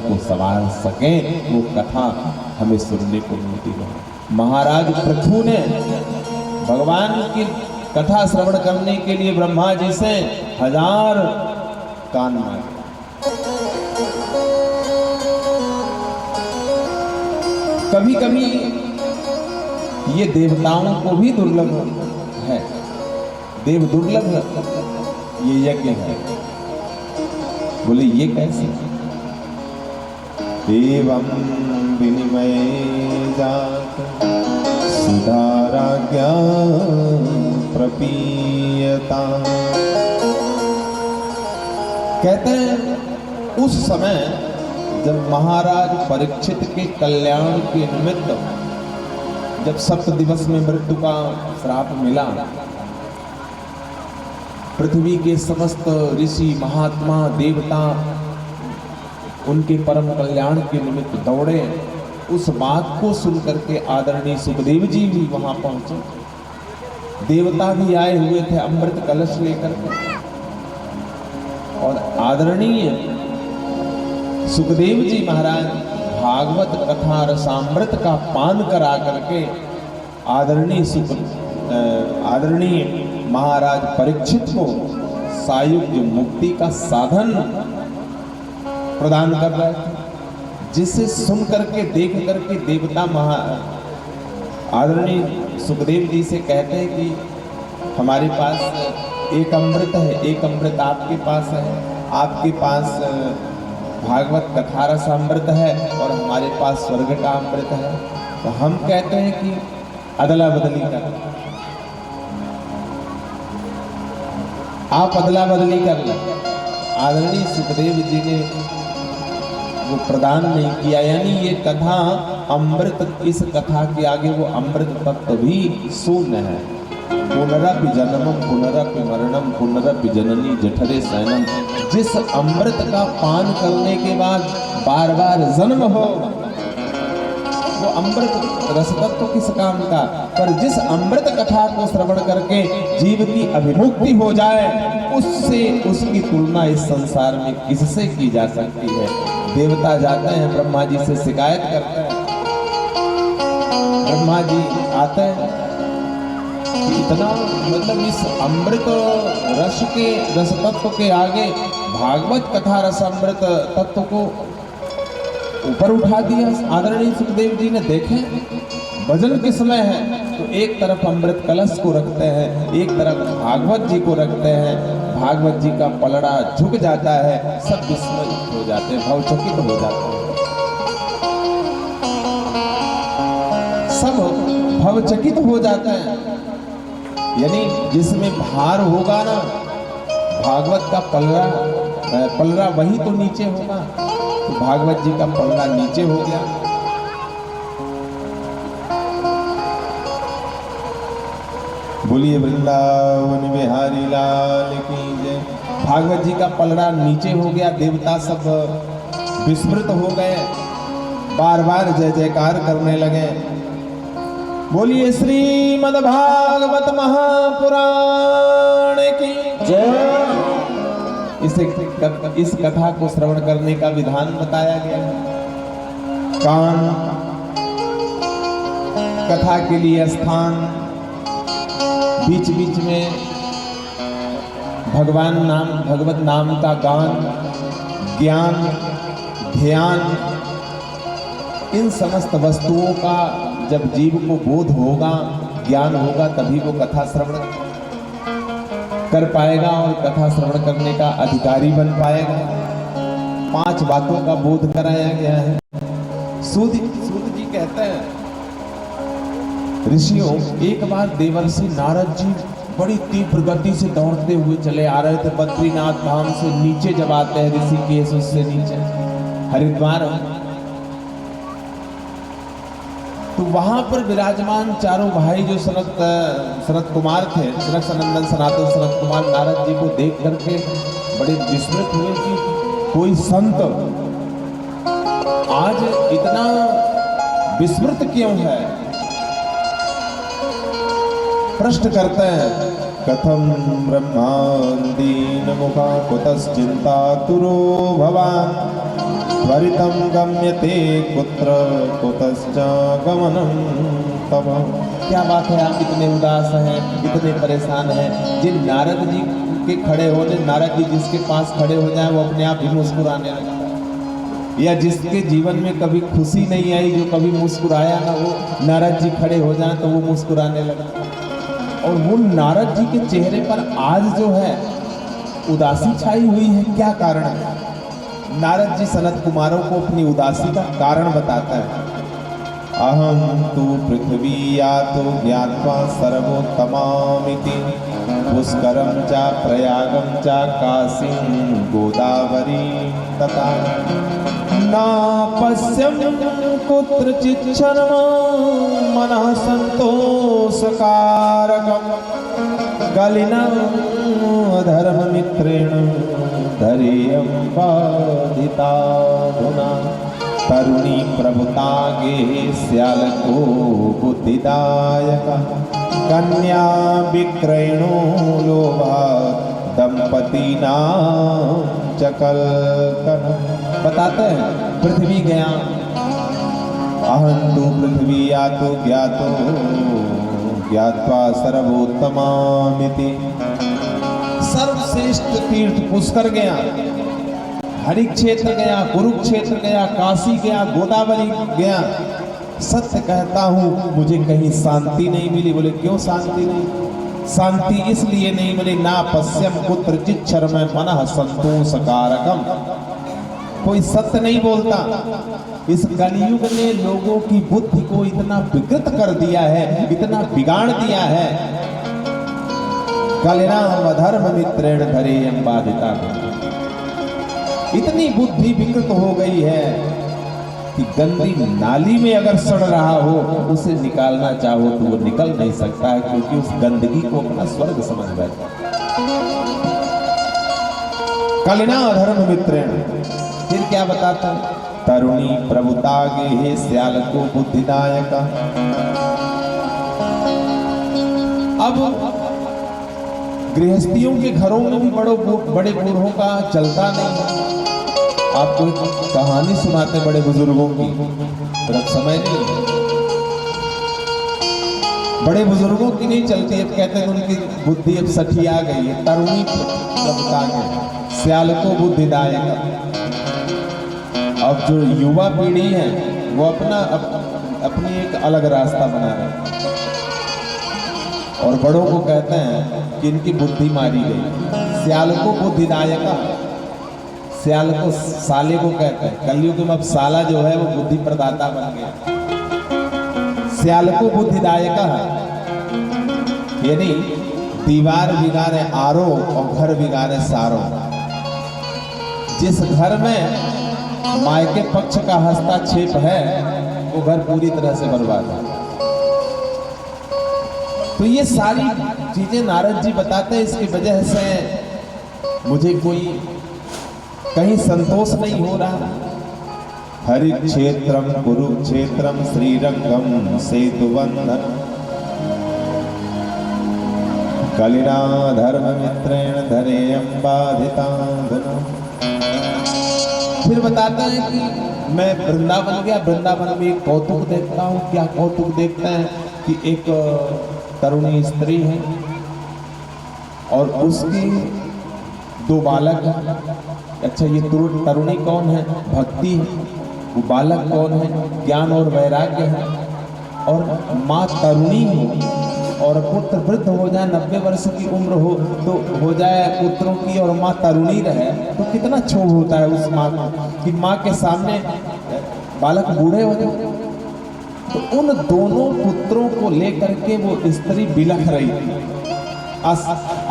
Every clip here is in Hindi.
को संवार सके वो कथा हमें सुनने को मिलती है। महाराज पृथु ने भगवान की कथा श्रवण करने के लिए ब्रह्मा जी से 1000 कान मांगे। कभी कभी ये देवताओं को भी दुर्लभ है, देव दुर्लभ ये यज्ञ है। बोले ये कैसे? एवं विनिमय जात सुधाराज्ञा प्रपीयता। कहते हैं उस समय जब महाराज परीक्षित के कल्याण के निमित्त जब 7 दिवस में मृत्यु का श्राप मिला, पृथ्वी के समस्त ऋषि महात्मा देवता उनके परम कल्याण के निमित्त दौड़े। उस बात को सुनकर के आदरणीय सुखदेव जी भी वहां पहुंचे। देवता भी आए हुए थे अमृत कलश लेकर के, और आदरणीय सुखदेव जी महाराज भागवत कथा रसामृत का पान करा करके आदरणीय महाराज परीक्षित को सायुज्य मुक्ति का साधन प्रदान कर रहे थे, जिसे सुन करके देख करके देवता आदरणीय सुखदेव जी से कहते हैं कि हमारे पास एक अमृत है, एक अमृत आपके पास है, आपके पास भागवत कथा रसामृत है और हमारे पास स्वर्ग का अमृत है। तो हम कहते हैं कि अदला बदली कर, आप अदला बदली कर लें। आदरणीय सुखदेव जी ने वो प्रदान नहीं किया, यानी ये कथा अमृत, इस कथा के आगे वो अमृत तत्व भी शून्य है। पुनरपि जन्मम पुनरपि मरणम पुनरपि जननी जठरे शयनम। जिस अमृत का पान करने के बाद बार बार जन्म हो, वो अमृत रस तत्व किस काम का? पर जिस अमृत कथा को श्रवण करके जीव की अभिमुक्ति हो जाए, उससे उसकी तुलना इस संसार में किससे की जा सकती है? देवता जाते हैं ब्रह्मा जी से शिकायत करते हैं, ब्रह्मा जी आते हैं कि इतना मतलब इस अमृत रस के रस तत्व के आगे भागवत कथा रसामृत तत्व को ऊपर उठा दिया। आदरणीय सुखदेव जी ने देखे भजन के समय है तो एक तरफ अमृत कलश को रखते हैं, एक तरफ भागवत जी को रखते हैं। भागवत जी का पलड़ा झुक जाता है, सब विस्मित हो जाते हैं, भावचकित हो जाते हैं, सब भावचकित हो जाते हैं। यानी जिसमें भार होगा ना, भागवत का पलड़ा वही तो नीचे होगा। तो भागवत जी का पलड़ा नीचे हो गया। बोलिए वृंदावन बिहारी लाल की जय। भागवत जी का पलड़ा नीचे हो गया, देवता सब विस्मृत हो गए, बार बार जय जयकार करने लगे। बोलिए श्रीमद् भागवत महापुराण की जय। इस कथा को श्रवण करने का विधान बताया गया है। कान, कथा के लिए स्थान, बीच बीच में भगवत नाम का गान, ज्ञान, ध्यान, इन समस्त वस्तुओं का जब जीव को बोध होगा, ज्ञान होगा, तभी वो कथा श्रवण कर पाएगा और कथा श्रवण करने का अधिकारी बन पाएगा। 5 बातों का बोध कराया गया है। सूत जी कहते हैं, ऋषियों, एक बार देवर्षि नारद जी बड़ी तीव्र गति से दौड़ते हुए चले आ रहे थे। बद्रीनाथ धाम से नीचे जब आते हैं ऋषिकेश, उससे नीचे हरिद्वार, तो वहां पर विराजमान चारों भाई जो सनत कुमार थे, सनक सनंदन सनातन सनत कुमार, नारद जी को देख करके बड़े विस्मित हुए कि कोई संत आज इतना विस्मृत क्यों है। प्रश्न करते हैं, कथम ब्रह्मादीन मुखा कुतश्चिंता तुरो भवान त्वरितं गम्यते कुत्र कुतश्च गमनं तव। क्या बात है, आप इतने उदास हैं, इतने परेशान हैं। जिन नारद जी के खड़े होने, नारद जी जिसके पास खड़े हो जाए वो अपने आप ही मुस्कुराने लगता है। या जिसके जीवन में कभी खुशी नहीं आई, जो कभी मुस्कुराया ना, वो नारद जी खड़े हो जाए तो वो मुस्कुराने लगता है। और वो नारद जी के चेहरे पर आज जो है उदासी छाई हुई है, क्या कारण है? नारद जी सनत कुमारों को अपनी उदासी का कारण बताता है। अहम तु पृथ्वी यातो ज्ञात्वा सर्वोत्तमामिति पुष्करम च प्रयागम च काशीं गोदावरी तथा न पश्यं कुत्रचित् क्षणं मनः संतोषकारकं कलिनं धर्ममित्रेण धैर्यं बाधिताधुना तरुणी प्रभुतागे स्यालको बुद्धिदायक कन्या विक्रयणो लोभा दंपतीनां च कल्पना। बताते हैं पृथ्वी गया, अहं तु पृथ्वी यातो ज्ञातो ज्ञात्वा सर्वोत्तमामिति। सर्वश्रेष्ठ तीर्थ पुष्कर गया, हरिक्षेत्र गया, कुरुक्षेत्र गया, काशी गया, गोदावरी गया। सत्य कहता हूँ मुझे कहीं शांति नहीं मिली। बोले क्यों शांति नहीं? शांति इसलिए नहीं मिली, ना पश्यम कुत्रचित् क्षरम मनः संतोषकारकम। कोई सत्य नहीं बोलता। इस कलयुग ने लोगों की बुद्धि को इतना विकृत कर दिया है, इतना बिगाड़ दिया है। कलिनाम धर्म मित्रेण धैर्यं बाधिता। इतनी बुद्धि विकृत हो गई है कि गंदी नाली में अगर सड़ रहा हो, उसे निकालना चाहो तो वो निकल नहीं सकता है, क्योंकि उस गंदगी को अपना स्वर्ग समझ बैठा। कलिना धर्म मित्रेण। फिर क्या बताता? तरुणी प्रभुतागे हे स्यालको बुद्धिदायक। अब गृहस्थियों के घरों में भी बड़े बूढ़ों का चलता नहीं। आपको एक कहानी सुनाते बड़े बुजुर्गों की, पर अब समय नहीं। बड़े बुजुर्गों की नहीं चलती, अब कहते हैं उनकी बुद्धि अब सठिया गई है। तरुणी प्रभुतागे स्यालको बुद्धिदायक। अब जो युवा पीढ़ी है वो अपनी एक अलग रास्ता बना रहे हैं और बड़ों को कहते हैं कि इनकी बुद्धि मारी गई। स्यालको बुद्धिदायका, स्याल को साले को कहते हैं। कलयुग में अब साला जो है वो बुद्धि प्रदाता बन गया। स्यालको बुद्धिदायका, यानी दीवार बिगाड़े आरो और घर बिगाड़े सारो। जिस घर में मायके पक्ष का हस्तक्षेप है वो घर पूरी तरह से बर्बाद है। तो ये सारी चीजें नारद जी बताते हैं। इसकी वजह से मुझे कोई कहीं संतोष नहीं हो रहा। हरिक्षेत्रम कुरुक्षेत्रम श्रीरंगम सेतुबंधन कलिना धर्म मित्रेण धैर्यं बाधिताधुना। फिर बताता है कि मैं वृंदावन गया, वृंदावन में एक कौतुक देखता हूँ। क्या कौतुक देखता है कि एक तरुणी स्त्री है और उसकी 2 बालक हैं। अच्छा, ये तरुणी कौन है? भक्ति है। वो बालक कौन है? ज्ञान और वैराग्य है। और माँ तरुणी हो और पुत्र वृद्ध हो जाए, 90 वर्ष की उम्र हो तो हो जाए पुत्रों की, और माँ तरुणी रहे तो कितना क्षोभ होता है उस माँ का कि माँ के सामने बालक बूढ़े हो जाए। तो उन दोनों पुत्रों को लेकर के वो स्त्री बिलख रही थी।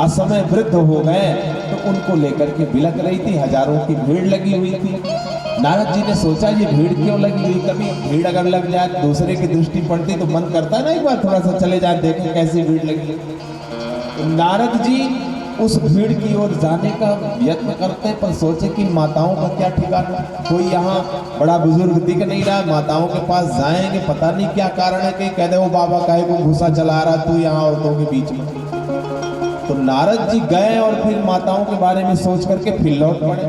असमय वृद्ध हो गए तो उनको लेकर के बिलख रही थी। हजारों की भीड़ लगी हुई थी। नारद जी ने सोचा ये भीड़ क्यों लगी हुई? कभी भीड़ अगर लग जाए, दूसरे की दृष्टि पड़ती तो मन करता ना एक बार थोड़ा सा चले जाए, देखें कैसी भीड़ लगी। तो नारद जी उस भीड़ की ओर जाने का यत्न करते हैं, पर सोचे कि माताओं का क्या ठिकाना। कोई यहाँ बड़ा बुजुर्ग दिख नहीं रहा, माताओं के पास जाएंगे, पता नहीं क्या कारण है। कहीं कह दे वो बाबा काहे को घुसा चला रहा तू यहाँ औरतों के बीच में। तो नारद जी गए और फिर माताओं के बारे में सोच करके फिर लौट पड़े।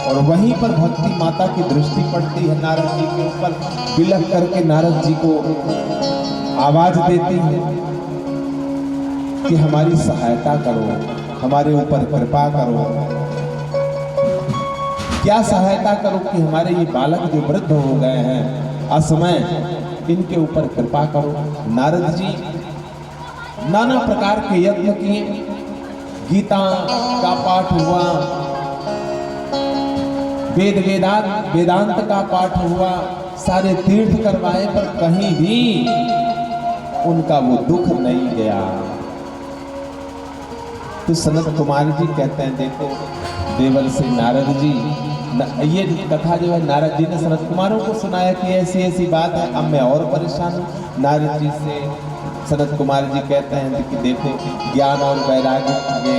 और वहीं पर भक्ति माता की दृष्टि पड़ती है नारद जी के ऊपर। बिलख करके नारद जी को आवाज देती है कि हमारी सहायता करो, हमारे ऊपर कृपा करो। क्या सहायता करो कि हमारे ये बालक जो वृद्ध हो गए हैं असमय, इनके ऊपर कृपा करो। नारद जी नाना प्रकार के यत्न किए, गीता का पाठ हुआ, वेदांत का पाठ हुआ, सारे तीर्थ करवाए, पर कहीं भी उनका वो दुख नहीं गया। तो सनत कुमार जी कहते हैं, देखो देवर से नारद जी, ये कथा जो है नारद जी ने सनत कुमारों को सुनाया कि ऐसी ऐसी बात है। अब मैं और परेशान हूँ। नारद जी से सनत कुमार जी कहते हैं कि देखो ज्ञान और वैराग्य के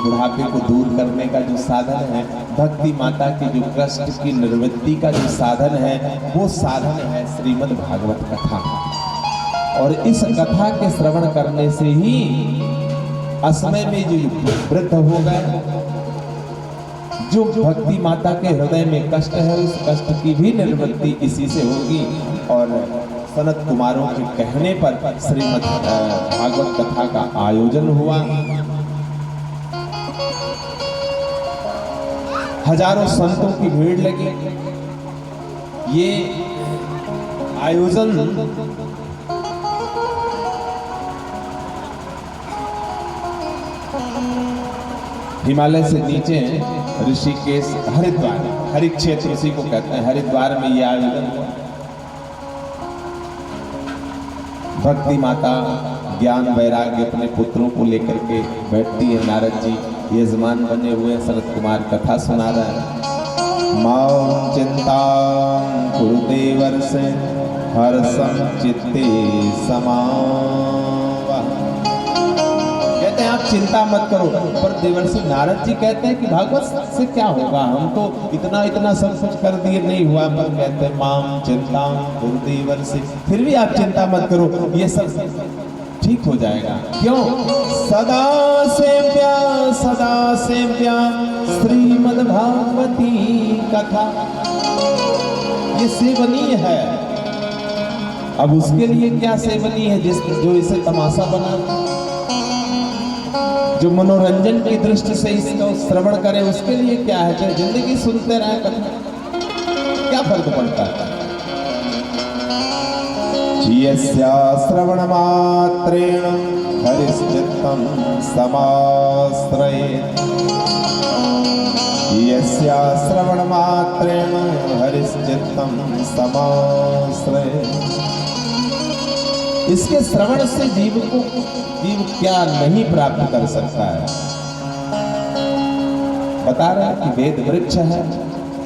बुढ़ापे को दूर करने का जो साधन है, भक्ति माता के जो कष्ट की निवृत्ति का जो साधन है, वो साधन है श्रीमद् भागवत कथा। और इस कथा के श्रवण करने से ही असमय में जो वृद्ध हो गए, जो भक्ति माता के हृदय में कष्ट है, उस कष्ट की भी निवृत्ति इसी से होगी। और सनत कुमारों के कहने पर श्रीमद् भागवत कथा का आयोजन हुआ। हजारों संतों की भीड़ लगी। ये आयोजन हिमालय से नीचे ऋषिकेश, हरिद्वार, हरि क्षेत्र इसी को कहते हैं, हरिद्वार में ये आयोजन हुआ। भक्ति माता ज्ञान वैराग्य अपने पुत्रों को लेकर के बैठती है। नारद जी यजमान बने हुए, सनत कुमार कथा सुना रहे हैं। मां चिंता गुरुदेवर से हर्षं चित्ते समावा। कहते हैं आप चिंता मत करो, पर देवर्षि नारद जी कहते हैं कि भागवत से क्या होगा, हम तो इतना सब कुछ कर दिए, नहीं हुआ। पर कहते हैं मां चिंता गुरुदेवर्षि, फिर भी आप चिंता मत करो, ये सब ठीक हो जाएगा। क्यों? सदा सेव्या श्रीमद् भागवती कथा, ये सेवनीय है। अब उसके लिए क्या सेवनीय है? जो इसे तमाशा बना, जो मनोरंजन की दृष्टि से इसको श्रवण करे, उसके लिए क्या है? चाहे जिंदगी सुनते रहे कथा, क्या फर्क पड़ता है? यस्या श्रवण मात्रेण हरिश्चित्तं समाश्रयेत्, यस्या श्रवण मात्रेण हरिश्चित्तं समाश्रयेत्। इसके श्रवण से जीव क्या नहीं प्राप्त कर सकता है? बता रहा है कि वेद वृक्ष है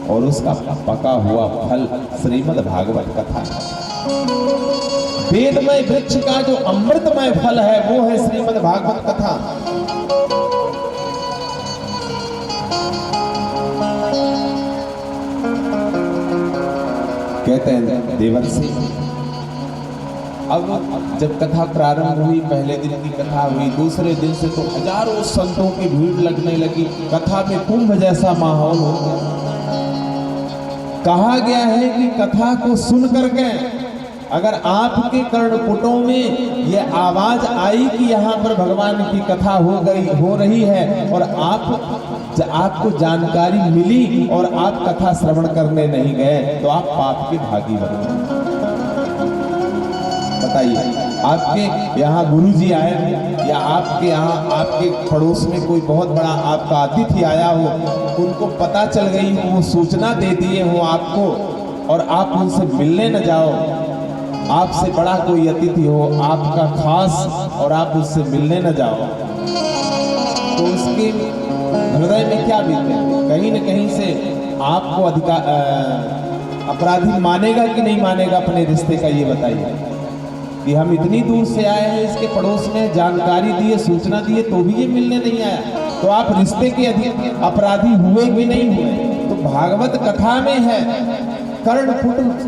और उसका पका हुआ फल श्रीमद् भागवत कथा है। वेदमय वृक्ष का जो अमृतमय फल है, वो है श्रीमद् भागवत कथा। कहते हैं देवर्षि, अब जब कथा प्रारंभ हुई, पहले दिन की कथा हुई, दूसरे दिन से तो हजारों संतों की भीड़ लगने लगी। कथा में कुंभ जैसा माहौल हो गया। कहा गया है कि कथा को सुन करके अगर आपके कर्णपुटों में ये आवाज आई कि यहाँ पर भगवान की कथा हो रही है, और आपको जानकारी मिली और आप कथा श्रवण करने नहीं गए, तो आप पाप के भागी बन गए। बताइए, आपके यहाँ गुरुजी आए हो, या आपके यहाँ आपके पड़ोस में कोई बहुत बड़ा आपका अतिथि आया हो, उनको पता चल गई हो, वो सूचना दे दिए हो आपको, और आप उनसे मिलने न जाओ, आपसे बड़ा कोई अतिथि हो आपका खास, और आप उससे मिलने न जाओ, तो उसके हृदय में क्या बीते? कहीं न कहीं से आपको अपराधी मानेगा कि नहीं मानेगा अपने रिश्ते का? ये बताइए कि हम इतनी दूर से आए हैं, इसके पड़ोस में जानकारी दिए, सूचना दिए, तो भी ये मिलने नहीं आया, तो आप रिश्ते के अपराधी हुए कि नहीं हुए? तो भागवत कथा में है कर्ण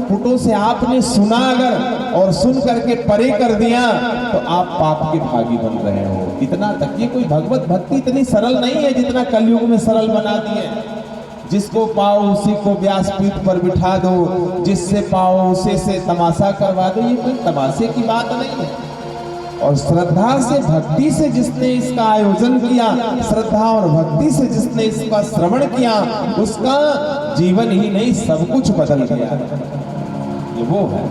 पुटों से आपने सुना अगर और सुन करके परे कर दिया तो आप पाप के भागी बन रहे हो। इतना तक ये कोई भगवत भक्ति इतनी सरल नहीं है जितना कलयुग में सरल बना दिए। जिसको पाओ उसी को व्यासपीठ पर बिठा दो, जिससे पाओ उसे से तमाशा करवा दो। ये कोई तमाशे की बात नहीं है। और श्रद्धा से भक्ति से जिसने इसका आयोजन किया, श्रद्धा और भक्ति से जिसने इसका श्रवण किया, उसका जीवन ही नहीं सब कुछ बदल गया। ये वो है,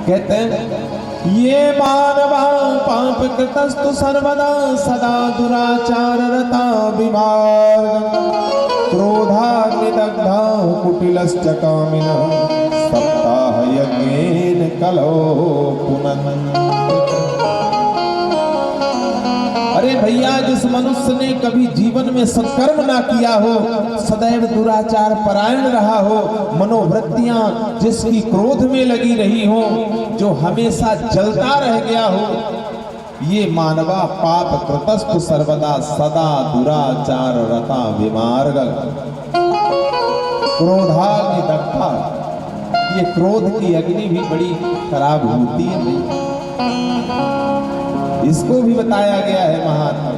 कहते हैं ये मानवा पाप कृतस्तु सर्वदा सदा दुराचार रता विमार्ग क्रोधाग्निदग्धा कुटिलश्च कामिनः सप्ताह यज्ञेन कलो पुनः। अरे भैया, जिस मनुष्य ने कभी जीवन में सत्कर्म ना किया हो, सदैव दुराचार परायण रहा हो, मनोवृत्तियां जिसकी क्रोध में लगी रही हो, जो हमेशा जलता रह गया हो, ये मानवा पाप कृतस्तु सर्वदा सदा दुराचार रता विमार्ग क्रोधाग्नि दग्धा। ये क्रोध की अग्नि भी बड़ी खराब होती है भाई, इसको भी बताया गया है महात्मा।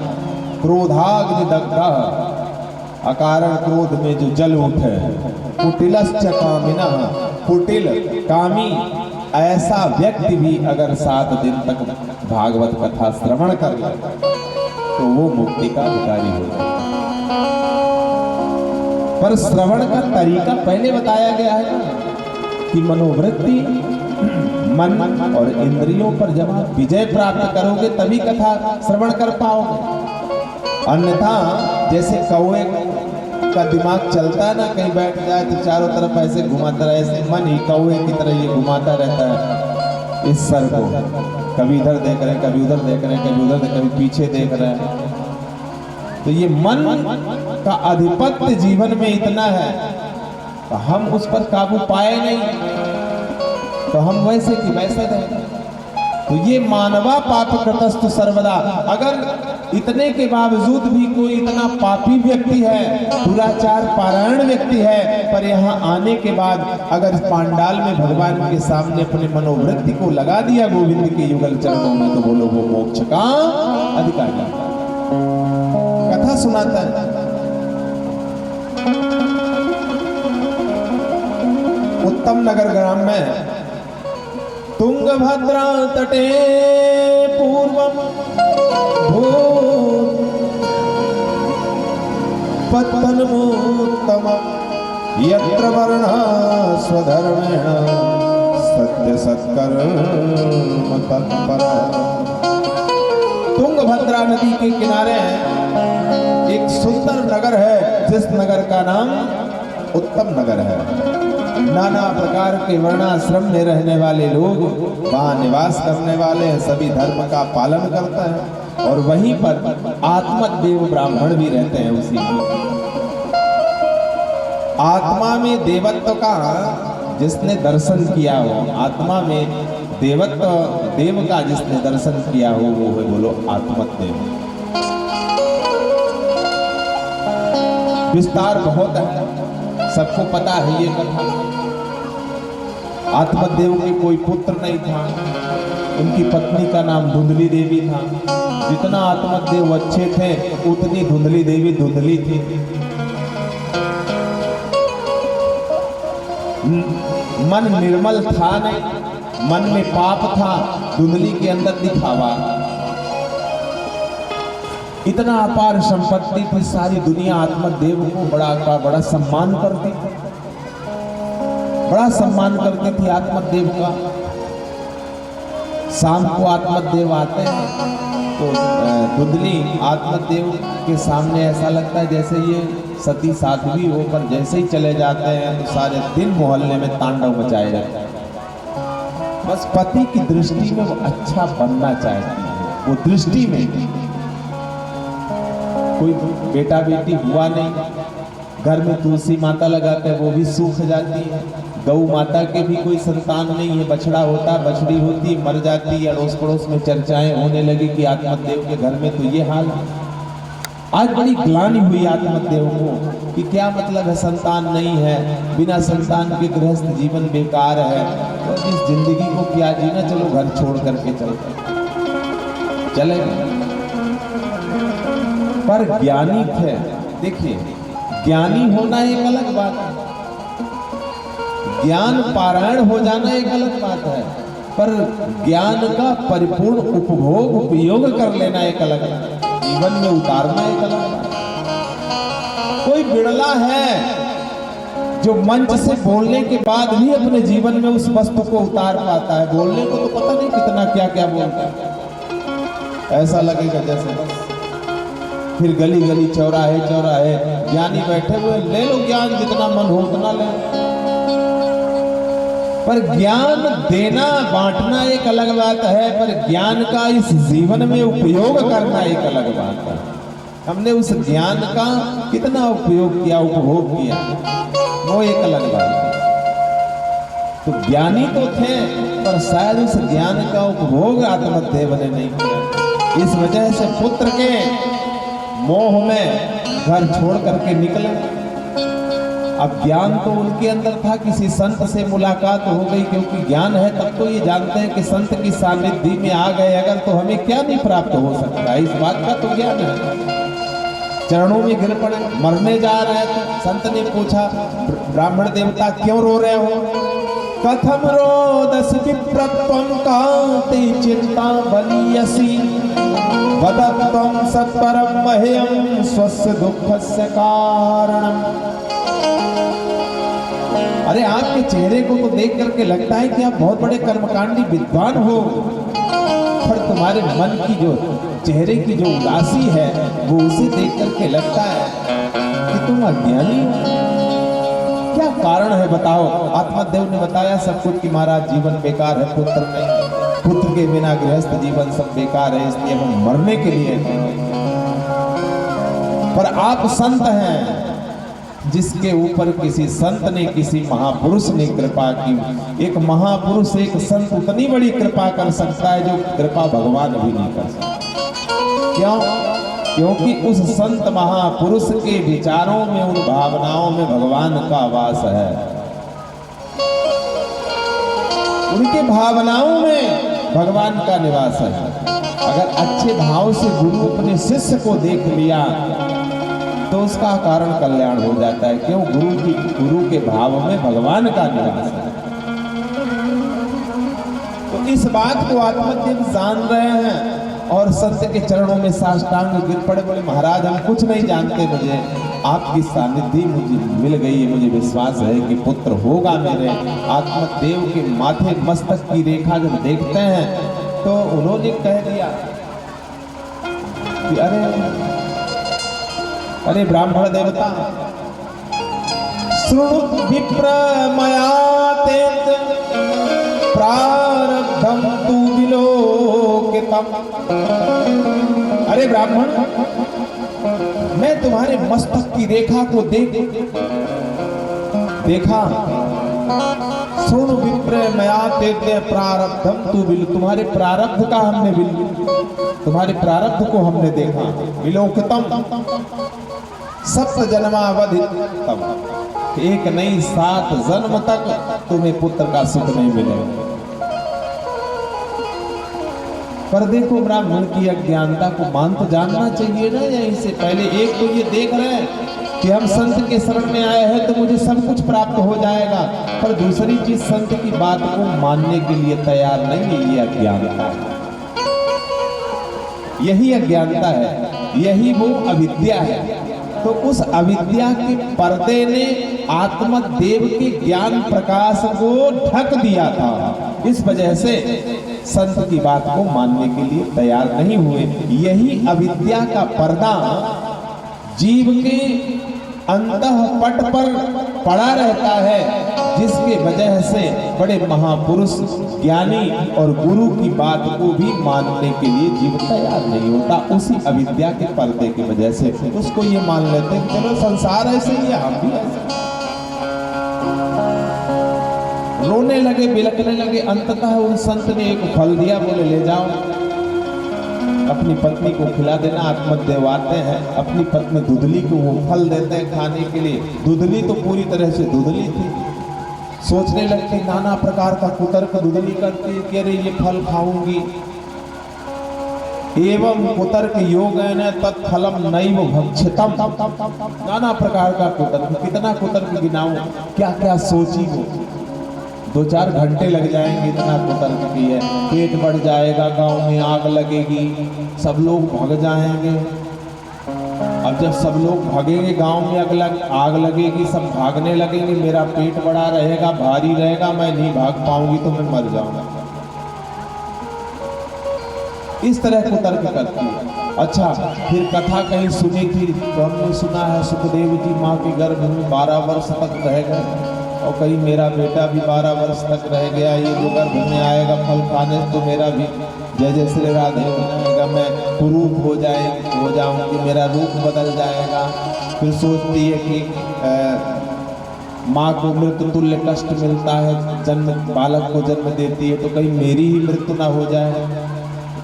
क्रोधाग्नि दग्धा, अकारण क्रोध में जो जल उठे। कुटिलश्च कामिनः, कुटिल कामी ऐसा व्यक्ति भी अगर 7 दिन तक भागवत कथा श्रवण कर ले तो वो मुक्ति का अधिकारी होगा। पर श्रवण का तरीका पहले बताया गया है कि मनोवृत्ति, मन और इंद्रियों पर जब आप विजय प्राप्त करोगे तभी कथा श्रवण कर पाओगे। अन्यथा जैसे कौवे का दिमाग चलता है ना, कहीं बैठ जाए तो चारों तरफ ऐसे घुमाता रहे, ऐसे मन ही कौवे की तरह ये घुमाता रहता है इस सर को, कभी इधर देख रहे हैं, कभी उधर देख रहे हैं, कभी उधर, कभी पीछे देख रहे हैं। तो ये मन का आधिपत्य जीवन में इतना है तो हम उस पर काबू पाए नहीं, तो हम वैसे कि वैसे रहे। तो ये मानवा पाप कृतस्तु सर्वदा, अगर इतने के बावजूद भी कोई इतना पापी व्यक्ति है, दुराचार पारायण व्यक्ति है, पर यहाँ आने के बाद अगर पांडाल में भगवान के सामने अपने मनोवृत्ति को लगा दिया गोविंद के युगल चरणों में, तो बोलो वो मोक्ष का अधिकारी। कथा सुनाता है उत्तम नगर ग्राम में तुंगभद्रा तटे पूर्वम पतनमुत्तम यत्र वर्णः स्वधर्मेण सत्य सत्कर्म तत्पर। तुंगभद्रा नदी के किनारे एक सुंदर नगर है, जिस नगर का नाम उत्तम नगर है। नाना प्रकार के वर्णाश्रम में रहने वाले लोग वहाँ निवास करने वाले हैं, सभी धर्म का पालन करते हैं, और वहीं पर आत्मदेव ब्राह्मण भी रहते हैं। उसी आत्मा में देवत्व का जिसने दर्शन किया हो, आत्मा में देवत्व देव का जिसने दर्शन किया हो, वो है बोलो आत्मदेव। विस्तार बहुत है, सबको पता है ये कथा। आत्मदेव के कोई पुत्र नहीं था, उनकी पत्नी का नाम धुंधली देवी था। जितना आत्मदेव अच्छे थे उतनी धुंधली देवी धुंधली थी। मन निर्मल था नहीं, मन में पाप था, धुंधली के अंदर दिखावा। इतना अपार संपत्ति थी, सारी दुनिया आत्मदेव को बड़ा सम्मान करती थी, बड़ा सम्मान करती थी आत्मदेव का। शाम को आत्मदेव आते हैं तो धुंधली आत्मदेव के सामने ऐसा लगता है जैसे ये सती साध्वी होकर जैसे ही चले जाते हैं तो सारे दिन मोहल्ले में तांडव मचाए जाते हैं। बस पति की दृष्टि में वो अच्छा बनना चाहती है, वो दृष्टि में कोई बेटा बेटी हुआ नहीं, घर में तुलसी माता लगाते हैं वो भी सूख जाती है, गौ माता के भी कोई संतान नहीं है, बछड़ा होता बछड़ी होती मर जाती है। अड़ोस पड़ोस में चर्चाएं होने लगी कि आत्मदेव के घर में तो ये हाल है। आज बड़ी ग्लानि हुई आत्मदेव को कि क्या मतलब है, संतान नहीं है, बिना संतान के गृहस्थ जीवन बेकार है, तो इस जिंदगी को क्या जीना, चलो घर छोड़ करके चले गए। पर ज्ञानी थे, देखिए ज्ञानी होना एक अलग बात है, ज्ञान पारायण हो जाना एक अलग बात है, पर ज्ञान का परिपूर्ण उपभोग उपयोग कर लेना एक अलग है, जीवन में उतारना एक अलग बात है। कोई बिरला है जो मंच से बोलने के बाद भी अपने जीवन में उस वस्तु को उतार पाता है। बोलने को तो पता नहीं कितना क्या क्या बोलता है, ऐसा लगेगा जैसे फिर गली गली चौराहे चौराहे ज्ञानी बैठे हुए, ले लो ज्ञान, जितना मन हो उतना ले। पर ज्ञान देना बांटना एक अलग बात है, पर ज्ञान का इस जीवन में उपयोग करना एक अलग बात है। हमने उस ज्ञान का कितना उपयोग किया, उपभोग किया, वो एक अलग बात है। तो ज्ञानी तो थे, पर शायद उस ज्ञान का उपभोग आत्मदेव ने नहीं किया। इस वजह से पुत्र के मोह में घर छोड़ करके निकले। अब ज्ञान तो उनके अंदर था, किसी संत से मुलाकात हो गई, क्योंकि ज्ञान है तब तो ये जानते हैं कि संत की सानिध्य में आ गए अगर तो हमें क्या नहीं प्राप्त हो सकता है, इस बात का तो ज्ञान है। चरणों में गिर पड़े, मरने जा रहे थे। संत ने पूछा, ब्राह्मण देवता क्यों रो रहे हो? कथम रोदस विप्रत्वं कांति चिंता बलियसी वदत्वं सत्परम मह्यं स्वस्य दुःखस्य कारणम्। अरे आपके चेहरे को तो देख करके लगता है कि आप बहुत बड़े कर्मकांडी विद्वान हो, पर तुम्हारे मन की जो चेहरे की जो उदासी है वो उसे देख करके लगता है कि तुम अज्ञानी हो। क्या कारण है बताओ? आत्मदेव ने बताया सब कुछ कि महाराज जीवन बेकार है, पुत्र नहीं, पुत्र के बिना गृहस्थ जीवन सब बेकार है, इसलिए हम मरने के लिए। पर आप संत हैं, जिसके ऊपर किसी संत ने, किसी महापुरुष ने कृपा की। एक महापुरुष, एक संत उतनी बड़ी कृपा कर सकता है जो कृपा भगवान भी नहीं कर सकता। क्यों? क्योंकि उस संत महापुरुष के विचारों में, उन भावनाओं में भगवान का वास है। उनके भावनाओं में भगवान का निवास है। अगर अच्छे भाव से गुरु अपने शिष्य को देख लिया तो उसका कारण कल्याण हो जाता है। क्यों? गुरु के भाव में भगवान का निवास है। तो इस बात को आत्मदेव जान रहे हैं और संत के चरणों में साष्टांग गिर पड़े, बोले महाराज हम कुछ नहीं जानते, मुझे आपकी सानिध्य मुझे मिल गई है, मुझे विश्वास है कि पुत्र होगा मेरे। आत्मदेव के माथे मस्तक की रेखा जब देखते हैं तो उन्होंने कह दिया कि अरे ब्राह्मण देवता, श्रुणु विप्र मया तेज प्रारब्धं तु विलोकितम्। अरे ब्राह्मण, मैं तुम्हारे मस्तक की रेखा को देखा। श्रुणु विप्र मया तेज प्रारब्धं तु विलोकितम्। तुम्हारे प्रारब्ध का हमने तुम्हारे प्रारब्ध को हमने देखा। विलोकितम् सप्त जन्मावधितम्, एक नहीं 7 जन्म तक तुम्हें पुत्र का सुख नहीं मिलेगा। पर देखो ब्राह्मण की अज्ञानता को मान तो जानना चाहिए ना। यहीं से पहले एक तो ये देख रहे हैं कि हम संत के शरण में आए हैं तो मुझे सब कुछ प्राप्त हो जाएगा, पर दूसरी चीज संत की बात को मानने के लिए तैयार नहीं है। ये अज्ञानता है, यही अज्ञानता है, यही वो अविद्या है। तो उस अविद्या के पर्दे ने आत्मदेव के ज्ञान प्रकाश को ढक दिया था। इस वजह से संत की बात को मानने के लिए तैयार नहीं हुए। यही अविद्या का पर्दा जीव के अंतःपट पर पड़ा रहता है, जिसके वजह से बड़े महापुरुष, ज्ञानी और गुरु की बात को भी मानने के लिए जीव तैयार नहीं होता। उसी अविद्या के पर्दे की वजह से उसको ये मान लेते हैं चलो संसार ऐसे ही है, हम भी ऐसे। रोने लगे, बिलखने लगे। अंततः उन संत ने एक फल दिया, बोले ले जाओ। अपनी पत्नी को खिला देना। आत्मदेव आते हैं, अपनी पत्नी धुंधली को वो फल देते हैं खाने के लिए। धुंधली तो पूरी तरह से धुंधली थी, सोचने लगती नाना प्रकार का कुतर्क धुंधली करती कि अरे ये फल खाऊंगी। एवं कुतर्क योगेन तत्फलम नैव भक्षितम। नाना प्रकार का कुतर्क, कितना कुतर्क गिनाऊं, क्या क्या सोची वो। 2-4 घंटे लग जाएंगे, इतना कुतर्क की है। पेट बढ़ जाएगा, गांव में आग लगेगी, सब लोग भाग जाएंगे। अब जब सब लोग भागेंगे, गांव में आग लगेगी, सब भागने लगेंगे, मेरा पेट बड़ा रहेगा, भारी रहेगा, मैं नहीं भाग पाऊंगी तो मैं मर जाऊंगा। इस तरह कुतर्क करती है। अच्छा, फिर कथा कहीं सुनी थी तो हमने सुना है सुखदेव जी माँ के गर्भ में 12 वर्ष तक रह गए, और कहीं मेरा बेटा भी 12 वर्ष तक रह गया। ये जो गर्भ में आएगा फल खाने तो मेरा भी जय जय श्री राधे हो जाएगा, मैं कुरूप हो जाऊंगी, मेरा रूप बदल जाएगा। फिर सोचती है कि माँ को मृत्यु तुल्य कष्ट मिलता है, जन्म बालक को जन्म देती है, तो कहीं मेरी ही मृत्यु ना हो जाए।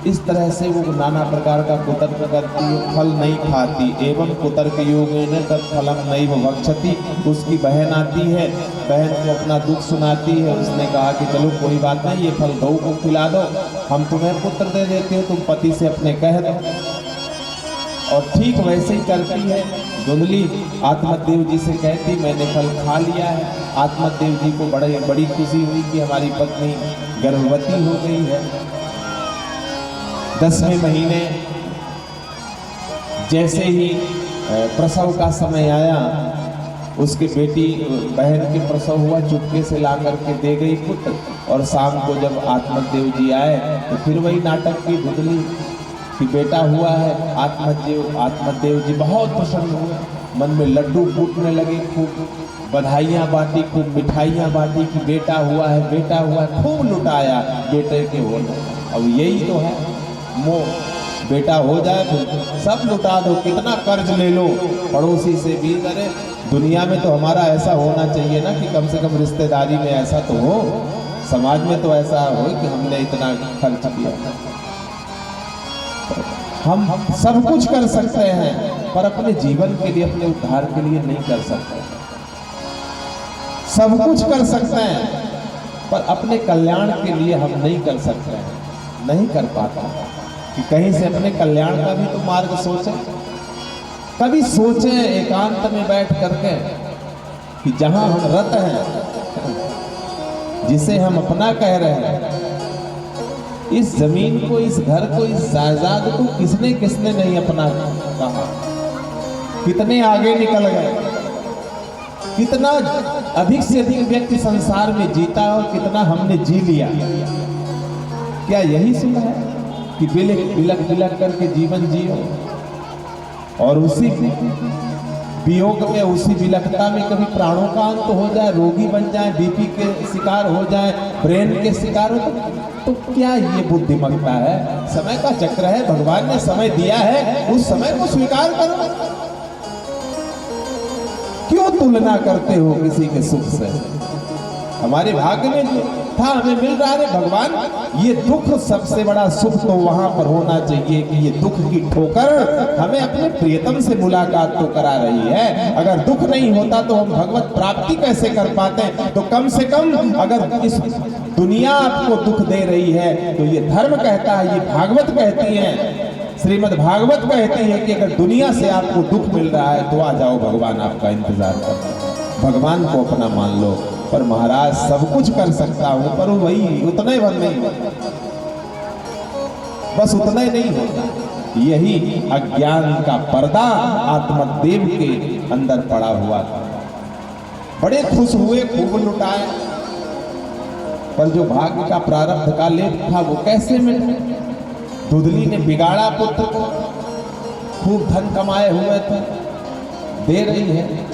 इस तरह से वो नाना प्रकार का कुतर्क करती है, फल नहीं खाती। एवं कुतर्क योगेन तत्फलम नैव भक्षति। उसकी बहन आती है, बहन को अपना दुख सुनाती है। उसने कहा कि चलो कोई बात नहीं, ये फल गऊ को खिला दो, हम तुम्हें पुत्र दे देते हो, तुम पति से अपने कह दो। और ठीक वैसे ही करती है। धुंधली आत्मदेव जी से कहती मैंने फल खा लिया है। आत्मदेव जी को बड़ी खुशी हुई कि हमारी पत्नी गर्भवती हो गई है। 10वें महीने जैसे ही प्रसव का समय आया, उसके बेटी बहन के प्रसव हुआ, चुपके से ला करके दे गई पुत्र। और शाम को जब आत्मदेव जी आए तो फिर वही नाटक की धुंधली कि बेटा हुआ है। आत्मदेव जी बहुत प्रसन्न हुए, मन में लड्डू फूटने लगे, खूब बधाइयाँ बांटी, खूब मिठाइयाँ बांटी कि बेटा हुआ है, बेटा हुआ है, खूब लुटाया बेटे के होने। अब यही तो है मोह, बेटा हो जाए फिर सब लुटा दो, कितना कर्ज ले लो पड़ोसी से भी। अरे दुनिया में तो हमारा ऐसा होना चाहिए ना कि कम से कम रिश्तेदारी में ऐसा तो हो, समाज में तो ऐसा हो कि हमने इतना खर्च किया। हम सब कुछ कर सकते हैं पर अपने जीवन के लिए, अपने उद्धार के लिए नहीं कर सकते। सब कुछ कर सकते हैं पर अपने कल्याण के लिए हम नहीं कर सकते हैं, नहीं कर पाता। कि कहीं से अपने कल्याण का भी तो मार्ग सोचें, कभी सोचें एकांत में बैठ करके कि जहां हम रत हैं, जिसे हम अपना कह रहे हैं, इस जमीन को, इस घर को, इस जायदाद को किसने किसने नहीं अपना कहा। कितने आगे निकल गए, कितना अधिक से अधिक व्यक्ति संसार में जीता और कितना हमने जी लिया। क्या यही सुना है कि बिलक बिलक करके जीवन जियो और उसी वियोग में, उसी विलकता में कभी प्राणों का अंत हो जाए, रोगी बन जाए, बीपी के शिकार हो जाए, ब्रेन के शिकार हो, तो क्या ये बुद्धिमत्ता है? समय का चक्र है, भगवान ने समय दिया है, उस समय को स्वीकार करो। क्यों तुलना करते हो किसी के सुख से? हमारे भाग्य में जो था हमें मिल रहा है। भगवान, ये दुख सबसे बड़ा सुख तो वहां पर होना चाहिए कि ये दुख की ठोकर हमें अपने प्रियतम से मुलाकात तो करा रही है। अगर दुख नहीं होता तो हम भगवत प्राप्ति कैसे कर पाते? तो कम से कम अगर इस दुनिया आपको दुख दे रही है तो ये धर्म कहता है, ये भागवत कहती है, श्रीमद् भागवत कहती है कि अगर दुनिया से आपको दुख मिल रहा है तो आ जाओ, भगवान आपका इंतजार कर, भगवान को अपना मान लो। पर महाराज सब कुछ कर सकता हूं पर वही उतना ही भर नहीं होता, बस उतना ही नहीं होता। यही अज्ञान का पर्दा आत्मदेव के अंदर पड़ा हुआ था। बड़े खुश हुए, खूब लुटाए, पर जो भाग्य का प्रारब्ध का लेख था वो कैसे मिले? धुंधली ने बिगाड़ा पुत्र को, खूब धन कमाए हुए थे, दे रही है।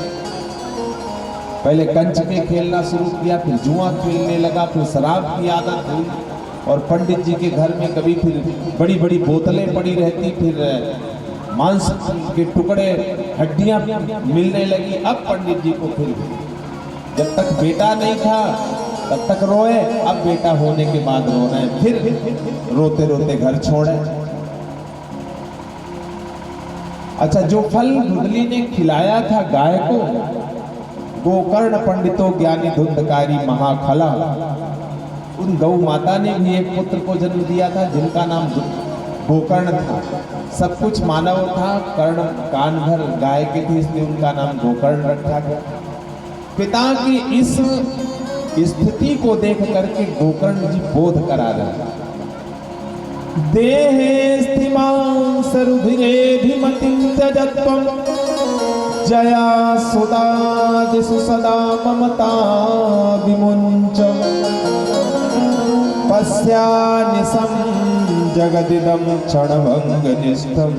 पहले कंच में खेलना शुरू किया, फिर जुआ खेलने लगा, फिर शराब की आदत हुई, और पंडित जी के घर में कभी फिर बड़ी बड़ी बोतलें पड़ी रहती, फिर मांस के टुकड़े, हड्डियां मिलने लगी। अब पंडित जी को फिर, जब तक बेटा नहीं था तब तक रोए, अब बेटा होने के बाद रो रहे हैं, फिर रोते रोते घर छोड़े। अच्छा, जो फल रुदली ने खिलाया था गाय को, गोकर्ण पंडितों ज्ञानी धुंधकारी महाखला, उन गौ माता ने भी एक पुत्र को जन्म दिया था जिनका नाम गोकर्ण था। सब कुछ मानव था, कर्ण कान भर गाय के थे, इसलिए उनका नाम गोकर्ण रखा गया। पिता की इस स्थिति को देख करके गोकर्ण जी बोध करा रहे, देहे स्थिमां सरुधिरेभिमतिं त्यजत्वं जया सुदादिषु सदा ममता विमुञ्च पश्यानिशं जगदिदं क्षणभङ्गनिष्ठं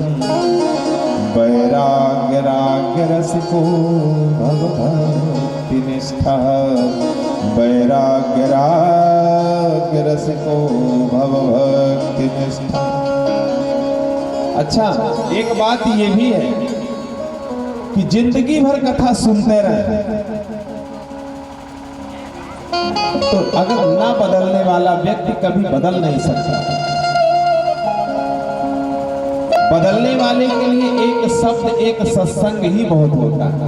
वैराग्यराग्यरसिको भवभक्तिनिष्ठः वैराग्यराग्यरसिको भवभक्तिनिष्ठः। अच्छा, एक बात ये भी है कि जिंदगी भर कथा सुनते रहे तो अगर ना बदलने वाला व्यक्ति कभी बदल नहीं सकता। बदलने वाले के लिए एक शब्द, एक सत्संग ही बहुत होता है।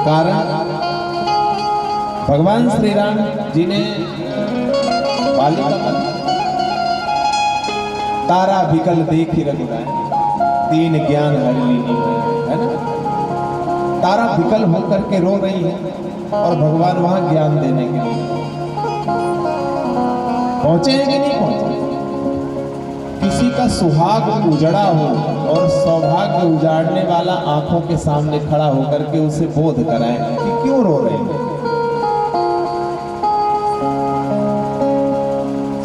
कारण भगवान श्री राम जी ने बालिका तारा विकल देखी रघुराय, तीन ज्ञान हरि लीनी, है ना। तारा विकल होकर के रो रही है और भगवान वहां ज्ञान देने के लिए पहुंचे हैं कि नहीं पहुंचे। किसी का सुहाग उजड़ा हो और सौभाग्य उजाड़ने वाला आंखों के सामने खड़ा होकर के उसे बोध कराए कि क्यों रो रहे हैं।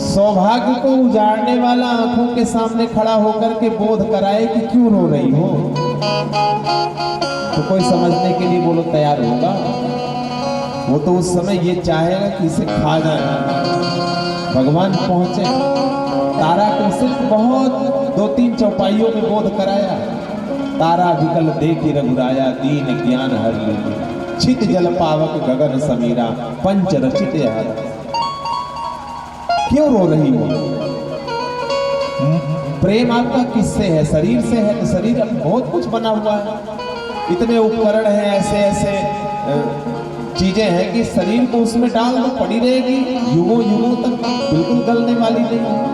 सौभाग्य को उजाड़ने वाला आंखों के सामने खड़ा होकर के बोध कराए कि क्यों रो रही हो, तो कोई समझने के लिए बोलो तैयार होगा। वो तो उस समय ये चाहेगा कि इसे खा जाए। भगवान पहुंचे, तारा को सिर्फ बहुत 2-3 चौपाइयों में बोध कराया। तारा विकल देखी रघुराया, दीन ज्ञान हर लीनी, छित जल पावक गगन समीरा, पंच रचित हर। क्यों रो रही हो? प्रेम आपका किससे है? शरीर से है तो शरीर बहुत कुछ बना हुआ है, इतने उपकरण हैं, ऐसे ऐसे चीजें हैं कि शरीर को उसमें डाल दो पड़ी रहेगी युगों युगों तक, बिल्कुल गलने वाली नहीं है।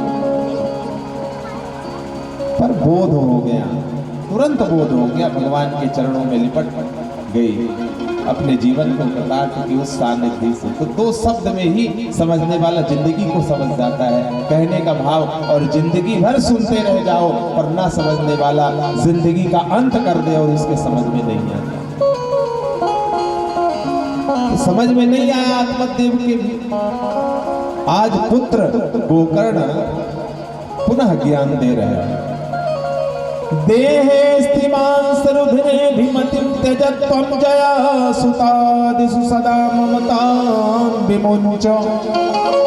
पर बोध हो गया, तुरंत बोध हो गया, भगवान के चरणों में लिपट गई, अपने जीवन को कृतार्थ की उस सानिध्य से। तो 2 शब्द में ही समझने वाला जिंदगी को समझ जाता है, कहने का भाव। और जिंदगी भर सुनते रह जाओ पर ना समझने वाला जिंदगी का अंत कर दे और उसके समझ में नहीं आता। तो समझ में नहीं आया आत्मदेव के भी। आज पुत्र गोकर्ण पुनः ज्ञान दे रहे हैं। देहे स्थिमां सरुधिरेभिमतिं त्यजत्वं जया सुतादिषु सदा ममतां विमुञ्च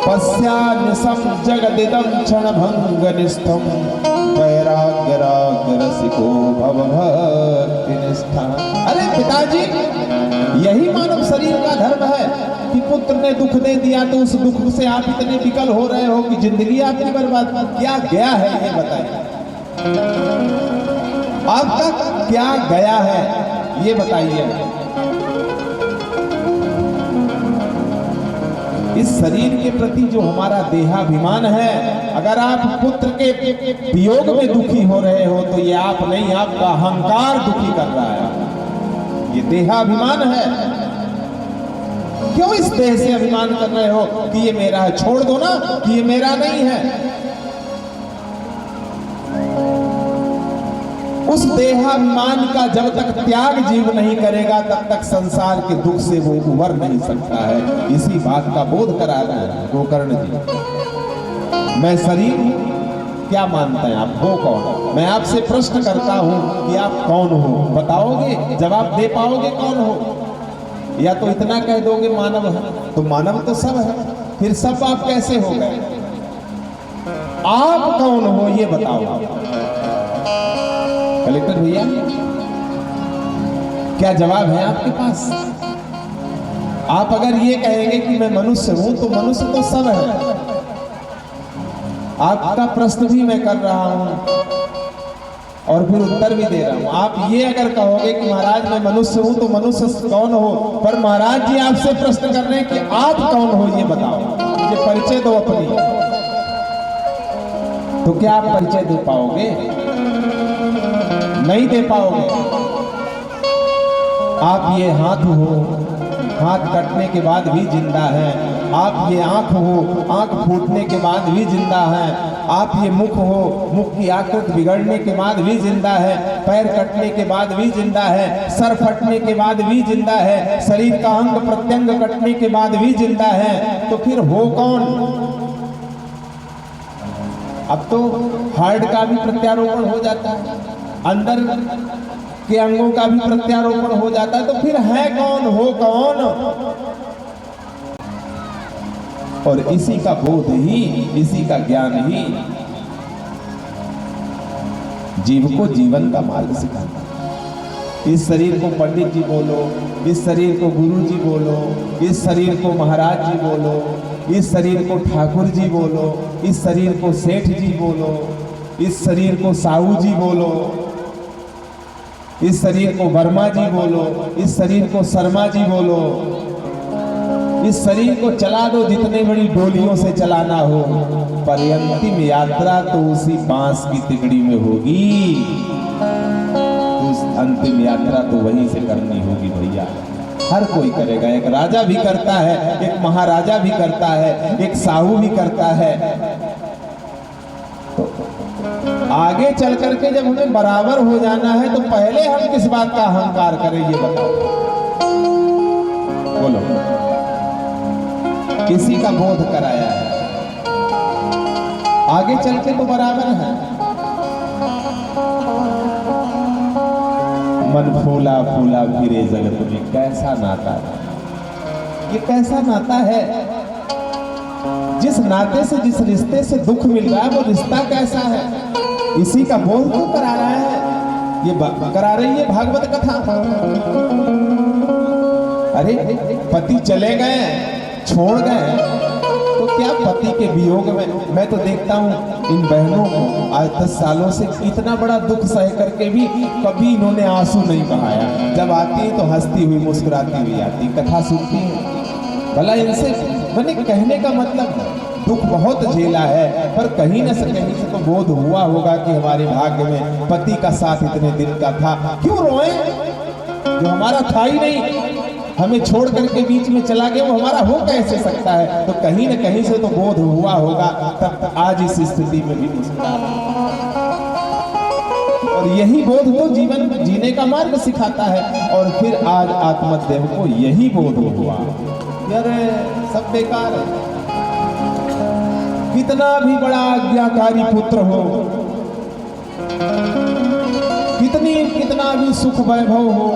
पश्यानिशं जगदिदं क्षणभङ्गनिष्ठं वैराग्यराग्यरसिको भवभक्तिनिष्ठः। अरे पिताजी, यही मानव शरीर का धर्म है कि पुत्र ने दुख दे दिया तो उस दुख से आप इतने विकल हो रहे हो कि जिंदगी आपकी बर्बाद। क्या गया है ये बताइए, आपका क्या गया है ये बताइए। इस शरीर के प्रति जो हमारा देहाभिमान है, अगर आप पुत्र के वियोग में दुखी हो रहे हो तो ये आप नहीं, आपका अहंकार दुखी कर रहा है। ये देहाभिमान है। क्यों इस देह से अभिमान कर रहे हो कि ये मेरा है? छोड़ दो ना कि ये मेरा नहीं है। उस देहाभिमान का जब तक त्याग जीव नहीं करेगा तब तक संसार के दुख से वो उबर नहीं सकता है। इसी बात का बोध करा रहे हैं गोकर्ण जी। मैं शरीर हूं, क्या मानते हैं आप? हो कौन? मैं आपसे प्रश्न करता हूं कि आप कौन हो? बताओगे? जवाब दे पाओगे कौन हो? या तो इतना कह दोगे मानव है? तो मानव तो सब है, फिर सब आप कैसे हो गए? आप कौन हो ये बताओ। कलेक्टर भैया, क्या जवाब है आपके पास? आप अगर ये कहेंगे कि मैं मनुष्य हूं तो मनुष्य तो सब है। आपका प्रश्न भी मैं कर रहा हूं और फिर उत्तर भी दे रहा हूं। आप ये अगर कहोगे कि महाराज मैं मनुष्य हूं, तो मनुष्य कौन हो? पर महाराज जी आपसे प्रश्न कर रहे हैं कि आप कौन हो, ये बताओ, मुझे परिचय दो अपनी। तो क्या आप परिचय दे पाओगे? नहीं दे पाओगे। आप ये हाथ हो, हाथ कटने के बाद भी जिंदा है। आप ये आंख हो, आंख फूटने के बाद भी जिंदा है। आप ये मुख हो, मुख की आकृति बिगड़ने के बाद भी जिंदा है। पैर कटने के बाद भी जिंदा है। सर फटने के बाद भी जिंदा है। शरीर का अंग प्रत्यंग कटने के बाद भी जिंदा है। तो फिर हो कौन? अब तो हार्ट का भी प्रत्यारोपण हो जाता है, अंदर के अंगों का भी प्रत्यारोपण हो जाता है। तो फिर है कौन, हो कौन? और इसी का बोध ही, इसी का ज्ञान ही जीव को जीवन का मार्ग सिखाता है। इस शरीर को पंडित जी बोलो, इस शरीर को गुरु जी बोलो, इस शरीर को महाराज जी बोलो, इस शरीर को ठाकुर जी बोलो, इस शरीर को सेठ जी बोलो, इस शरीर को साहू जी बोलो, इस शरीर को वर्मा जी बोलो, इस शरीर को शर्मा जी बोलो। इस शरीर को चला दो जितने बड़ी डोलियों से चलाना हो, पर अंतिम यात्रा तो उसी बांस की तिगड़ी में होगी। उस अंतिम यात्रा तो वहीं से करनी होगी भैया। हर कोई करेगा। एक राजा भी करता है, एक महाराजा भी करता है, एक साहू भी करता है। तो आगे चल करके जब हमें बराबर हो जाना है, तो पहले हम किस बात का अहंकार करें, ये बताओ। बोलो। किसी का बोध कराया है, आगे चल के तो बराबर है। मन फूला फूला फिरे जगत में, कैसा नाता है ये, कैसा नाता है? जिस नाते से, जिस रिश्ते से दुख मिल रहा है, वो रिश्ता कैसा है, इसी का बोध क्यों करा रहा है? ये करा रही है भागवत कथा। अरे पति चले गए, छोड़ गए, तो क्या पति के वियोग में, मैं तो देखता हूँ इन बहनों को आज 10 सालों से इतना बड़ा दुख सह करके भी कभी इन्होंने आंसू नहीं बहाया। जब आती है तो हंसती हुई मुस्कुराती हुई आती, कथा सुनती है। भला इनसे मैंने कहने का मतलब, दुख बहुत झेला है, पर कहीं न कहीं से तो बोध हुआ होगा कि हमारे भाग्य में पति का साथ इतने दिन का था। क्यों रोए? जो हमारा था ही नहीं, हमें छोड़ करके बीच में चला गया, वो हमारा हो कैसे सकता है? तो कहीं न कहीं से तो बोध हुआ होगा, तब आज इस स्थिति में भी मुस्कुरा। और यही बोध तो जीवन जीने का मार्ग सिखाता है। और फिर आज आत्मदेव को यही बोध हुआ, अरे सब बेकार है। कितना भी बड़ा आज्ञाकारी पुत्र हो, कितना भी सुख वैभव हो,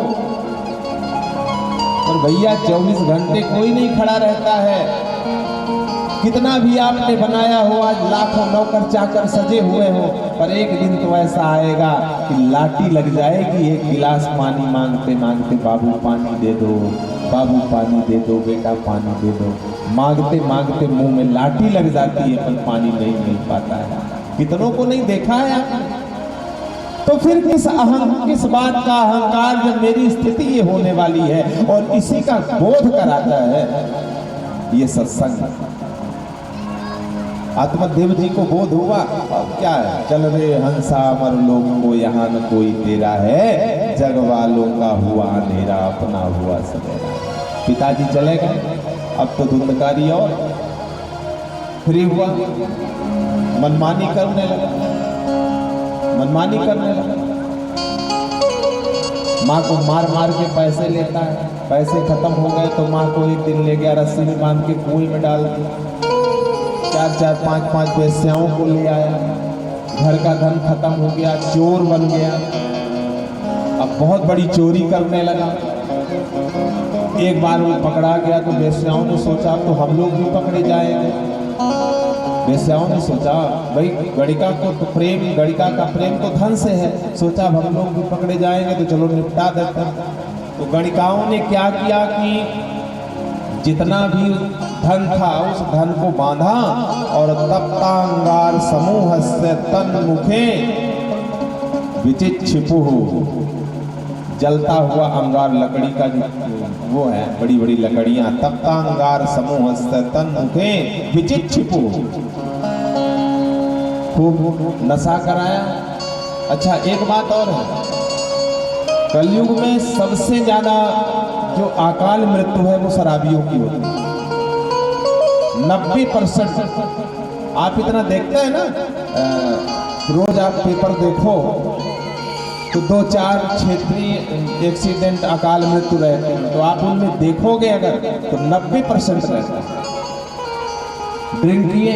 पर भैया 24 घंटे कोई नहीं खड़ा रहता है। कितना भी आपने बनाया हो, आज लाखों नौकर चाकर सजे हुए हो, पर एक दिन तो ऐसा आएगा कि लाठी लग जाएगी। एक गिलास पानी मांगते मांगते, बाबू पानी दे दो, बाबू पानी दे दो, बेटा पानी दे दो, मांगते मांगते मुंह में लाठी लग जाती है, पर पानी नहीं मिल पाता है। कितनों को नहीं देखा है आपने? तो फिर किस बात का अहंकार, जब मेरी स्थिति ये होने वाली है। और इसी का बोध कराता है ये सत्संग। आत्मदेव जी को बोध हुआ, अब क्या है, चल रे हंसा अमर लोगों को, यहाँ न कोई तेरा है, जग वालों का हुआ अंधेरा, अपना हुआ सवेरा। पिताजी चले गए, अब तो धुंधकारी और फ्री हुआ, मनमानी करने लगा, मनमानी करने लगा। माँ को मार मार के पैसे लेता है, पैसे खत्म हो गए तो माँ को एक दिन ले गया, रस्सी में बांध के कुएं में डाल दिया। 4-4, 5-5 वेश्याओं को ले आया, घर का धन खत्म हो गया, चोर बन गया। अब बहुत बड़ी चोरी करने लगा। एक बार वो पकड़ा गया तो वेश्याओं ने सोचा तो हम लोग भी पकड़े जाएंगे। वेश्याओं ने सोचा भाई गणिका को तो प्रेम, गणिका का प्रेम तो धन से है, सोचा हम लोग भी पकड़े जाएंगे तो चलो निपटा देते हैं। तो गणिकाओं ने क्या किया कि जितना भी धन था उस धन को बांधा और तप्तांगार समूह से तन मुखे विचिक्षिपु हो, जलता हुआ अंगार, लकड़ी का जो वो है, बड़ी बड़ी लकड़ियां, तप्ता अंगार समूह तन मुखे विचिक्षिपु, खूब नशा कराया। अच्छा एक बात और है, कलयुग में सबसे ज्यादा जो अकाल मृत्यु है वो शराबियों की होती है। 90%। आप इतना देखते हैं ना, रोज आप पेपर देखो तो 2-4 क्षेत्रीय एक्सीडेंट अकाल मृत्यु रहते हैं, तो आप उनमें देखोगे अगर तो 90% रहता है। ड्रिंक किए,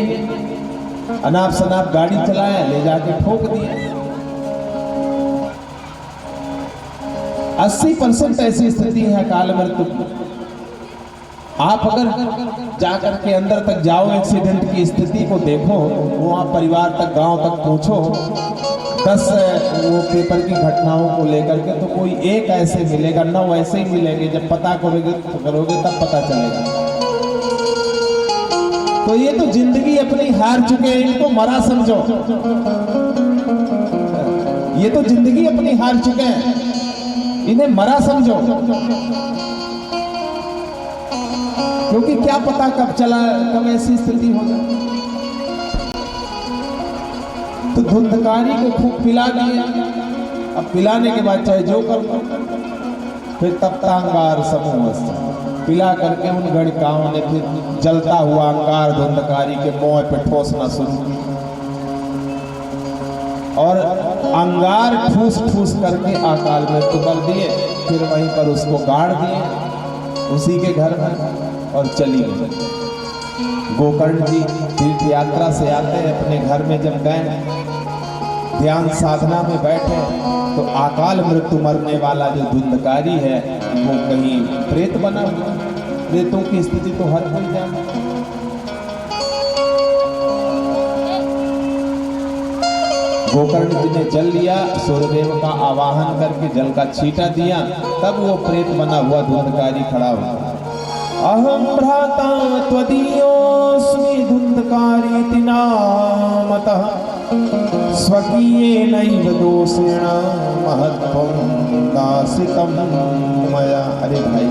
अनाप शनाप गाड़ी चलाया, ले जाके ठोक दिया। 80% ऐसी स्थिति है अकाल मृत्यु की। आप अगर जाकर के अंदर तक जाओ, एक्सीडेंट की स्थिति को देखो, वहाँ परिवार तक, गांव तक पहुँचो, 10 वो पेपर की घटनाओं को लेकर के, तो कोई एक ऐसे मिलेगा, 9 ऐसे ही मिलेंगे। जब पता करोगे तब पता चलेगा। तो ये तो जिंदगी अपनी हार चुके हैं, इनको मरा समझो। ये तो जिंदगी अपनी हार चुके हैं, इन्हें मरा समझो। क्योंकि क्या पता कब ऐसी स्थिति हो जाए। तो धुंधकारी को खूब पिला दिया। अब पिलाने के बाद चाहे जो कर लो, फिर तप्ता अंगार समूह पिला करके उन गणिकाओं ने फिर जलता हुआ अंगार धुंधकारी के मुंह पे ठोसना शुरू किया और अंगार ठूस ठूस करके अकाल मृत्यु कर दिए। फिर वहीं पर उसको गाड़ दिए उसी के घर में और चली गई। गोकर्ण जी तीर्थ यात्रा से आते अपने घर में जब गए, ध्यान साधना में बैठे, तो अकाल मृत्यु मरने वाला जो धुंधकारी है वो कहीं प्रेत बना हुआ। प्रेतों की स्थिति तो हर कोई जानता है। गोकर्ण जी ने जल लिया, सूर्यदेव का आवाहन करके जल का छींटा दिया, तब वो प्रेत बना हुआ धुंधकारी खड़ा हुआ। अहम भ्राता त्वदीयोऽस्मि धुंधकारीति नामतः स्वकीये नैव दोषेण महत्त्वं दासितं मया। अरे भाई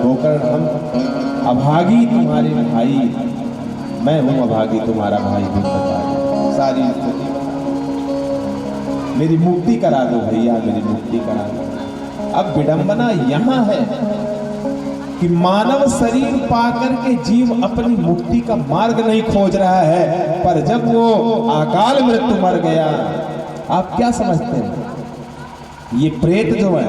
गोकर्ण, हम अभागी तुम्हारे भाई, मैं हूँ अभागी तुम्हारा भाई धुंधकारी। सारी स्थिति मेरी मुक्ति करा दो भैया, मेरी मुक्ति करा दो। अब विडंबना यहाँ है कि मानव शरीर पाकर के जीव अपनी मुक्ति का मार्ग नहीं खोज रहा है, पर जब वो अकाल मृत्यु मर गया, आप क्या समझते हैं? ये प्रेत जो है,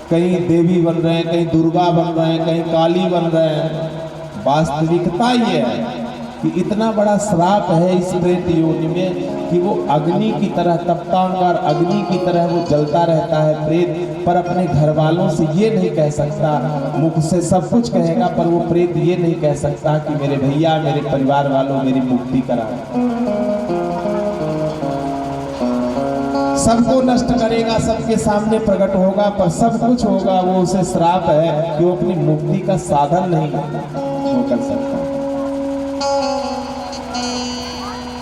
कहीं देवी बन रहे हैं, कहीं दुर्गा बन रहे हैं, कहीं काली बन रहे हैं। वास्तविकता ये है कि इतना बड़ा श्राप है इस प्रेत योनि में कि वो अग्नि की तरह, तप्तांगार अग्नि की तरह वो जलता रहता है प्रेत, पर अपने घर वालों से ये नहीं कह सकता। मुख से सब कुछ कहेगा, पर वो प्रेत ये नहीं कह सकता कि मेरे भैया, मेरे परिवार वालों मेरी मुक्ति करा। सबको नष्ट करेगा, सबके सामने प्रकट होगा, पर सब कुछ होगा, वो उसे श्राप है कि वो अपनी मुक्ति का साधन नहीं वो कर सकता।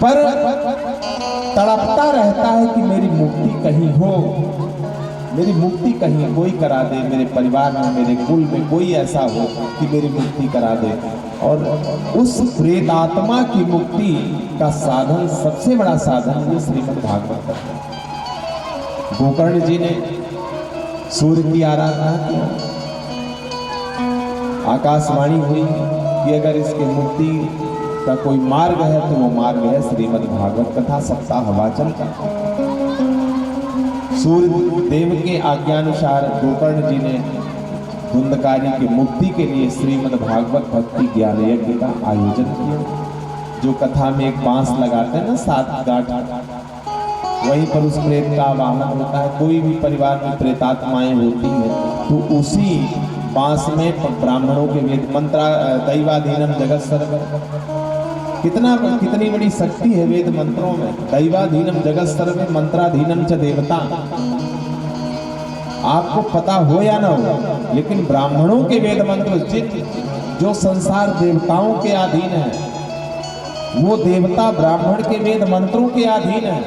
पर तड़पता रहता है कि मेरी मुक्ति कहीं हो, मेरी मुक्ति कहीं कोई करा दे, मेरे परिवार में, मेरे कुल में कोई ऐसा हो कि मेरी मुक्ति करा दे। और उस प्रेतात्मा की मुक्ति का साधन, सबसे बड़ा साधन ये श्रीमद् भागवत है। गोकर्ण जी ने सूर्य की आराधना की, आकाशवाणी हुई कि अगर इसकी मुक्ति का कोई मार्ग है तो वो मार्ग है श्रीमद् भागवत कथा सप्ताह वाचन का। सूर्य देव के आज्ञानुसार गोकर्ण जी ने धुंधकारी की मुक्ति के लिए श्रीमद् भागवत भक्ति ज्ञान यज्ञ का आयोजन किया। जो कथा में एक बांस लगाते हैं ना, 7 गांठ, वहीं पर उस प्रेत का आवाहन होता है। कोई भी परिवार में प्रेतात्माएं होती हैं तो उसी बांस में ब्राह्मणों के वेद मंत्र, दैवाधीनम जगत सर्वम, कितनी बड़ी शक्ति है वेद मंत्रों में। दैवाधीनम जगत सर्वम मंत्राधीनम च देवता। आपको पता हो या ना हो, लेकिन ब्राह्मणों के वेद मंत्र जो संसार देवताओं के अधीन है, वो देवता ब्राह्मण के वेद मंत्रों के अधीन है।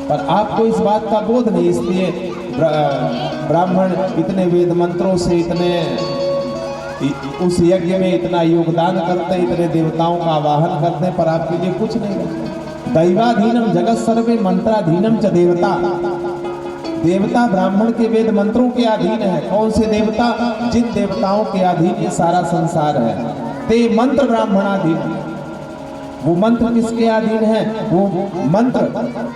पर आपको इस बात का बोध नहीं, इसलिए ब्राह्मण इतने वेद मंत्रों से इतने उस यज्ञ में इतना योगदान करते हैं, इतने देवताओं का आवाहन करते हैं, पर आपके लिए कुछ नहीं। दैवाधीनम जगत सर्वे मंत्राधीनम च देवता। देवता ब्राह्मण के वेद मंत्रों के अधीन है। कौन से देवता? जिन देवताओं के अधीन ये सारा संसार है। ते मंत्र ब्राह्मणाधीन। वो मंत्र किसके अधीन है? वो मंत्र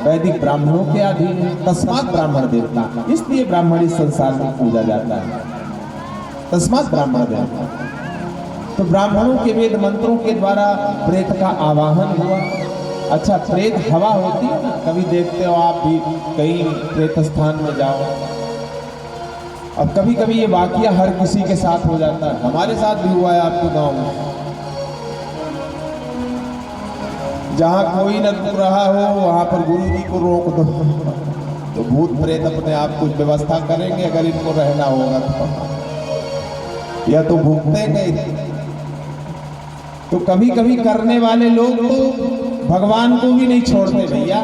वैदिक ब्राह्मणों के अधीन है। तस्मात् ब्राह्मण देवता, इसलिए ब्राह्मण इस संसार में पूजा जाता है। तस्मात् ब्राह्मण देवता। तो ब्राह्मणों के वेद मंत्रों के द्वारा प्रेत का आवाहन हुआ। अच्छा, प्रेत हवा होती है ना, कभी देखते हो आप भी कहीं प्रेत स्थान में जाओ। अब कभी कभी ये वाकया हर किसी के साथ हो जाता है, हमारे साथ भी हुआ है आपके गांव में। जहां कोई न रुक रहा हो वहां पर गुरु जी को रोक दो तो भूत प्रेत अपने आप कुछ व्यवस्था करेंगे, अगर इनको रहना होगा तो, या तो भूखेंगे। तो कभी कभी करने वाले लोग तो भगवान को भी नहीं छोड़ते भैया।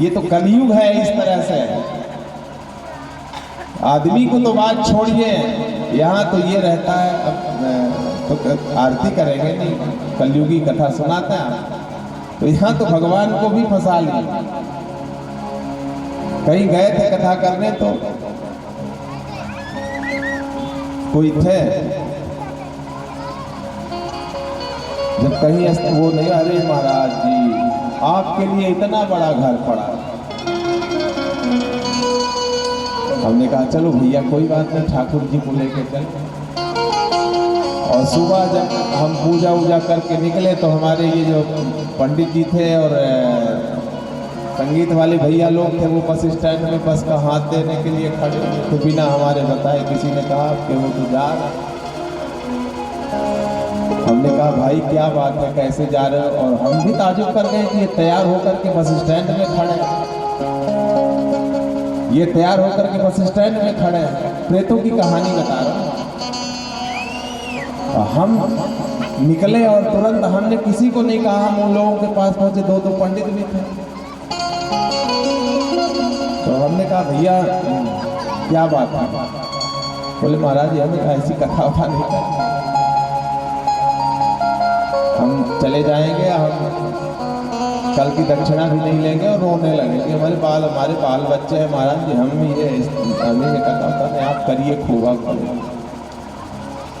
ये तो कलयुग है। इस तरह से आदमी को तो बात छोड़िए, यहाँ तो ये रहता है। अब तो आरती करेंगे नहीं, कलयुगी कथा सुनाते हैं, तो यहाँ तो भगवान को भी फंसा लिया। कहीं गए थे कथा करने तो कोई थे, जब कहीं वो नहीं, अरे महाराज जी आपके लिए इतना बड़ा घर पड़ा। हमने कहा चलो भैया कोई बात नहीं, ठाकुर जी को लेके चल। और सुबह जब हम पूजा वूजा करके निकले तो हमारे ये जो पंडित जी थे और संगीत वाले भैया लोग थे, वो बस स्टैंड में बस का हाथ देने के लिए खड़े, तो बिना हमारे बताए किसी ने कहा कि वो तो जा रहा। हमने कहा भाई क्या बात है, कैसे जा रहे हो? और हम भी ताजुब कर गए कि ये तैयार होकर के बस स्टैंड में खड़े हैं। ये तैयार होकर के बस स्टैंड में खड़े हैं, प्रेतों की कहानी बता रहा हूँ। हम निकले और तुरंत हमने किसी को नहीं कहा, हम उन लोगों के पास पहुंचे, दो पंडित भी थे। तो हमने कहा भैया क्या बात है? बोले महाराज हमें ऐसी कथा वथा नहीं करनी, हम चले जाएंगे, हम कल की दक्षिणा भी नहीं लेंगे और रोने लगेंगे। हमारे बाल बच्चे हैं महाराज जी, हमें ये कथा होता नहीं, आप करिए खूबा करो।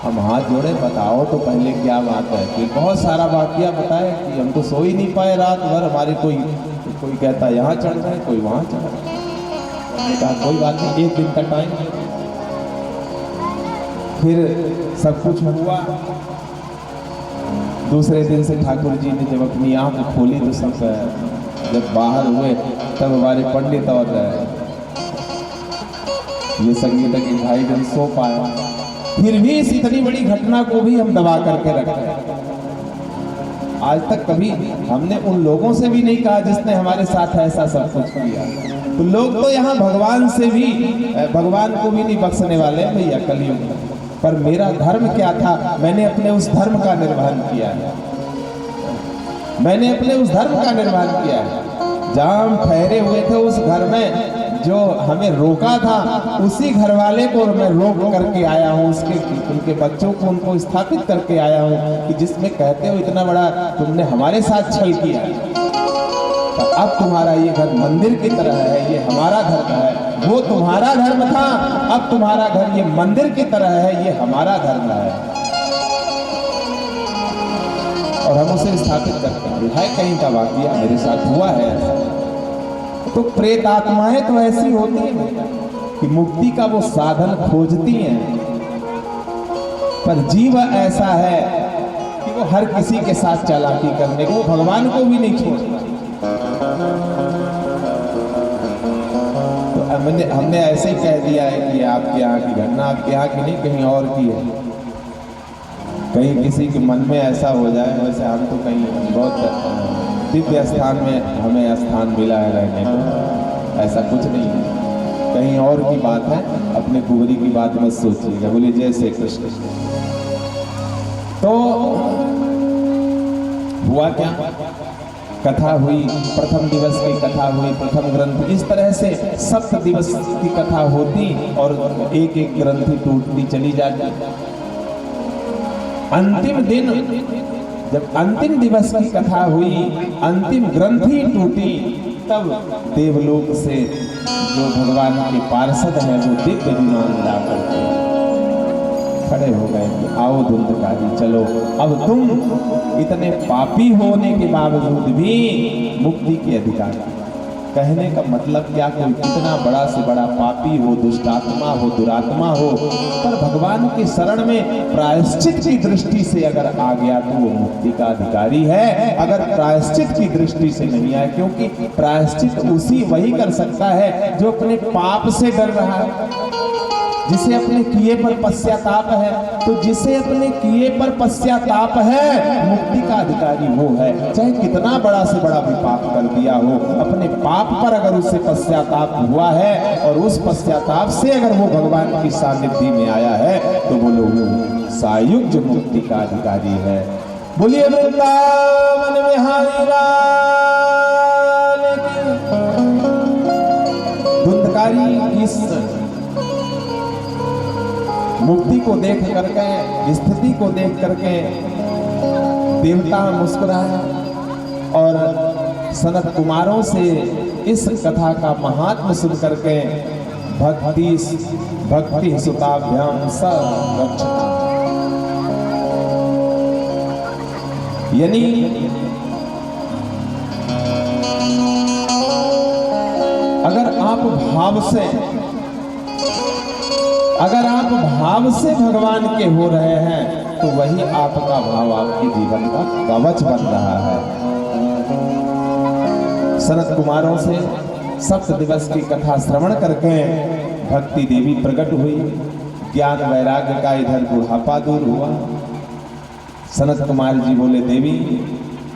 हम हाथ जोड़े, बताओ तो पहले क्या बात है। फिर बहुत सारा वाकया बताए कि हम तो सो ही नहीं पाए रात भर। हमारे कोई कहता यहाँ चढ़ रहे, कोई वहाँ चढ़ रहे। हमने कहा कोई बात नहीं, एक दिन का टाइम। फिर सब कुछ हुआ। दूसरे दिन से ठाकुर जी ने जब अपनी आंख खोली तो सब जब बाहर हुए तब हमारे पंडित और ये संगीत के भाई बहन सो पाया। फिर भी इस इतनी बड़ी घटना को भी हम दबा करके रखे। आज तक कभी हमने उन लोगों से भी नहीं कहा जिसने हमारे साथ ऐसा सब कुछ किया। तो लोग तो यहाँ भगवान से भी, भगवान को भी नहीं बख्शने वाले भैया कलयुग में। पर मेरा धर्म क्या था, मैंने अपने उस धर्म का निर्वहन किया है। मैंने अपने उस धर्म का निर्वहन किया है। जहाँ हम ठहरे हुए थे उस घर में जो हमें रोका था, उसी घर वाले को मैं रोक करके आया हूँ, उनके बच्चों को उनको स्थापित करके आया हूँ कि जिसमें कहते हो इतना बड़ा तुमने हमारे साथ छल किया, तो अब तुम्हारा ये घर मंदिर की तरह है, ये हमारा धर्म है। वो तुम्हारा धर्म था, अब तुम्हारा घर ये मंदिर की तरह है, ये हमारा धर्म है। और हम उसे स्थापित करते हैं। है कहीं का वाकया मेरे साथ हुआ है ऐसा। तो प्रेत आत्माएं तो ऐसी होती हैं कि मुक्ति का वो साधन खोजती हैं, पर जीव ऐसा है कि वो हर किसी के साथ चालाकी करने को, भगवान को भी नहीं छोड़ता। तो हमने ऐसे ही कह दिया है कि आपके यहाँ की घटना आपके यहाँ की नहीं, कहीं और की है। कहीं किसी के मन में ऐसा हो जाए, वैसे हम तो कहीं बहुत दिव्य स्थान में हमें स्थान मिला है रहने को, ऐसा कुछ नहीं है। कहीं और की बात है, अपने कुबरी की बात मत सोचिएगा। बोलिए जय श्री कृष्ण। तो हुआ क्या, कथा हुई, प्रथम दिवस की कथा हुई, प्रथम ग्रंथ, इस तरह से सप्त दिवस की कथा होती और एक एक ग्रंथि टूटती चली जाती। अंतिम दिन जब अंतिम दिवस की कथा हुई, अंतिम ग्रंथि टूटी, तब देवलोक से जो भगवान के पार्षद हैं वो दिव्य विमान ला करके खड़े हो गए कि आओ धुंधकारी, चलो अब तुम इतने पापी होने के बावजूद भी मुक्ति के अधिकारी। कहने का मतलब क्या, कोई कितना बड़ा से बड़ा पापी हो, दुष्टात्मा हो, दुरात्मा हो, पर भगवान के शरण में प्रायश्चित की दृष्टि से अगर आ गया तो वो मुक्ति का अधिकारी है। अगर प्रायश्चित की दृष्टि से नहीं आया, क्योंकि प्रायश्चित उसी वही कर सकता है जो अपने पाप से डर रहा है, जिसे अपने किए पर पश्चाताप है। तो जिसे अपने किए पर पश्चाताप है, मुक्ति का अधिकारी वो है। चाहे कितना बड़ा से बड़ा भी पाप कर दिया हो, अपने पाप पर अगर उसे पश्चाताप हुआ है और उस पश्चाताप से अगर वो भगवान की सानिध्य में आया है, तो वो लोग सायुज्य मुक्ति का अधिकारी है। बोलिए वृंदावन बिहारी लाल की। धुंधकारी इस मुक्ति को देख करके, स्थिति को देख करके देवता मुस्कुराए और सनत कुमारों से इस कथा का महात्म्य सुन करके भक्ति सुताभ्याम स रक्षता, यानी अगर आप भाव से भगवान के हो रहे हैं, तो वही आपका भाव आपके जीवन का कवच बन रहा है। सनत कुमारों से सप्त दिवस की कथा श्रवण करके भक्ति देवी प्रकट हुई, ज्ञान वैराग्य का इधर बुढ़ापा दूर हुआ। सनत कुमार जी बोले, देवी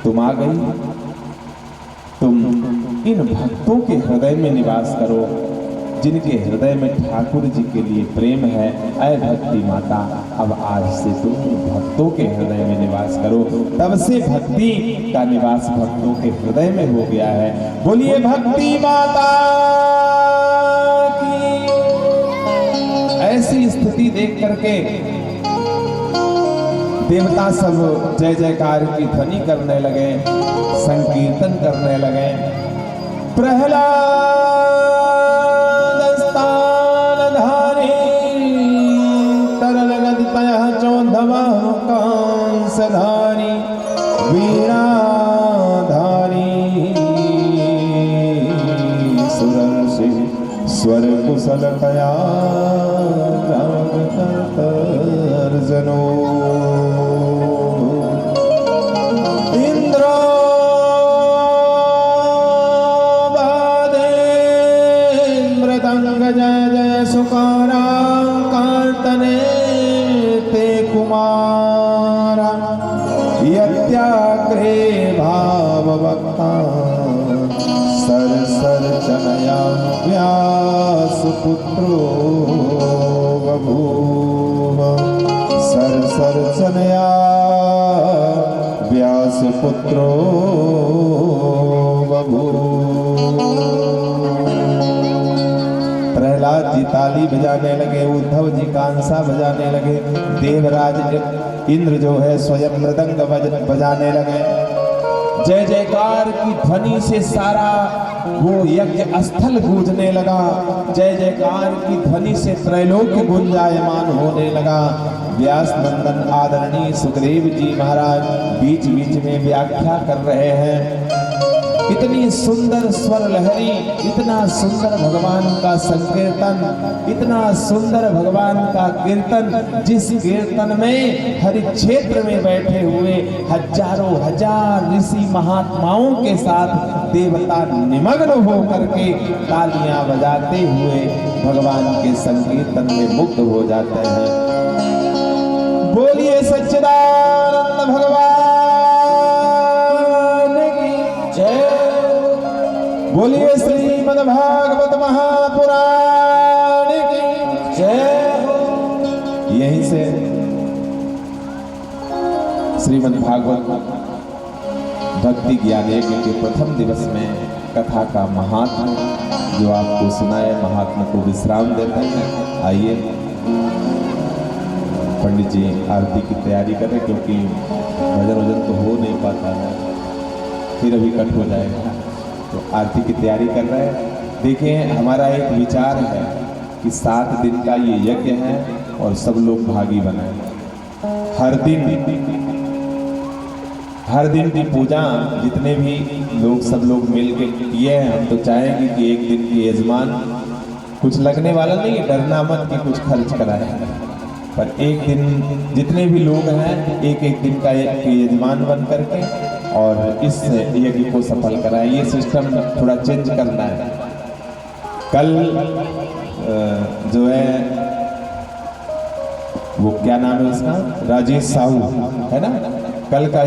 तुम आ गई, तुम इन भक्तों के हृदय में निवास करो जिनके हृदय में ठाकुर जी के लिए प्रेम है। ऐ भक्ति माता, अब आज से तुम भक्तों के हृदय में निवास करो। तब से भक्ति का निवास भक्तों के हृदय में हो गया है। बोलिए भक्ति माता की। ऐसी स्थिति देख करके देवता सब जय जयकार की ध्वनि करने लगे, संकीर्तन करने लगे। प्रहलाद कंसधारी वीणाधारी सुरर्षि स्वर कुशल कया तर्जनो इंद्रो बादेन्द्रतंग जय जय सुकारा कांतने ते कुमारा यत्याग्रे भाववक्ता सर सर चनया व्यास पुत्रो बभूव सर सर चनया व्यास पुत्रो बभूव। प्रहलाद जी ताली बजाने लगे, उद्धव जी कांसा बजाने लगे, देवराज इंद्र जो है स्वयं मृदंग बजाने लगे। जय जयकार की ध्वनि से सारा वो यज्ञ स्थल गूंजने लगा। जय जयकार की ध्वनि से त्रैलोक्य गुंजायमान होने लगा। व्यास नंदन आदरणीय सुखदेव जी महाराज बीच बीच में व्याख्या कर रहे हैं। इतनी सुंदर स्वर लहरी, इतना सुंदर भगवान का संकीर्तन, इतना सुंदर भगवान का कीर्तन, जिस कीर्तन में हरि क्षेत्र में बैठे हुए हजारों हजार ऋषि महात्माओं के साथ देवता निमग्न हो करके तालियां बजाते हुए भगवान के संकीर्तन में मुग्ध हो जाते हैं। बोलिए सच्चिदानंद भगवान की जय। बोलिए श्रीमद् भागवत महापुराण की जय। यहीं से श्रीमद् भागवत भक्ति ज्ञान यज्ञ के प्रथम दिवस में कथा का महात्म जो आपको सुनाए, महात्मा को विश्राम देते हैं। आइए पंडित जी आरती की तैयारी करें, क्योंकि भजन तो हो नहीं पाता है, फिर अभी कट हो जाएगा। तो आरती की तैयारी कर रहे हैं। देखिए, हमारा एक विचार है कि 7 दिन का ये यज्ञ है और सब लोग भागी बनाए। हर दिन की पूजा जितने भी लोग सब लोग मिल के किए हैं, हम तो चाहेंगे कि एक दिन के यजमान कुछ लगने वाला नहीं, डरना मत कि कुछ खर्च कराए, पर एक दिन जितने भी लोग हैं एक दिन का यजमान बन करके और इस यज्ञ को सफल कराएं। ये सिस्टम थोड़ा चेंज करना है। कल जो है वो क्या नाम है उसका, राजेश साहू है ना, कल का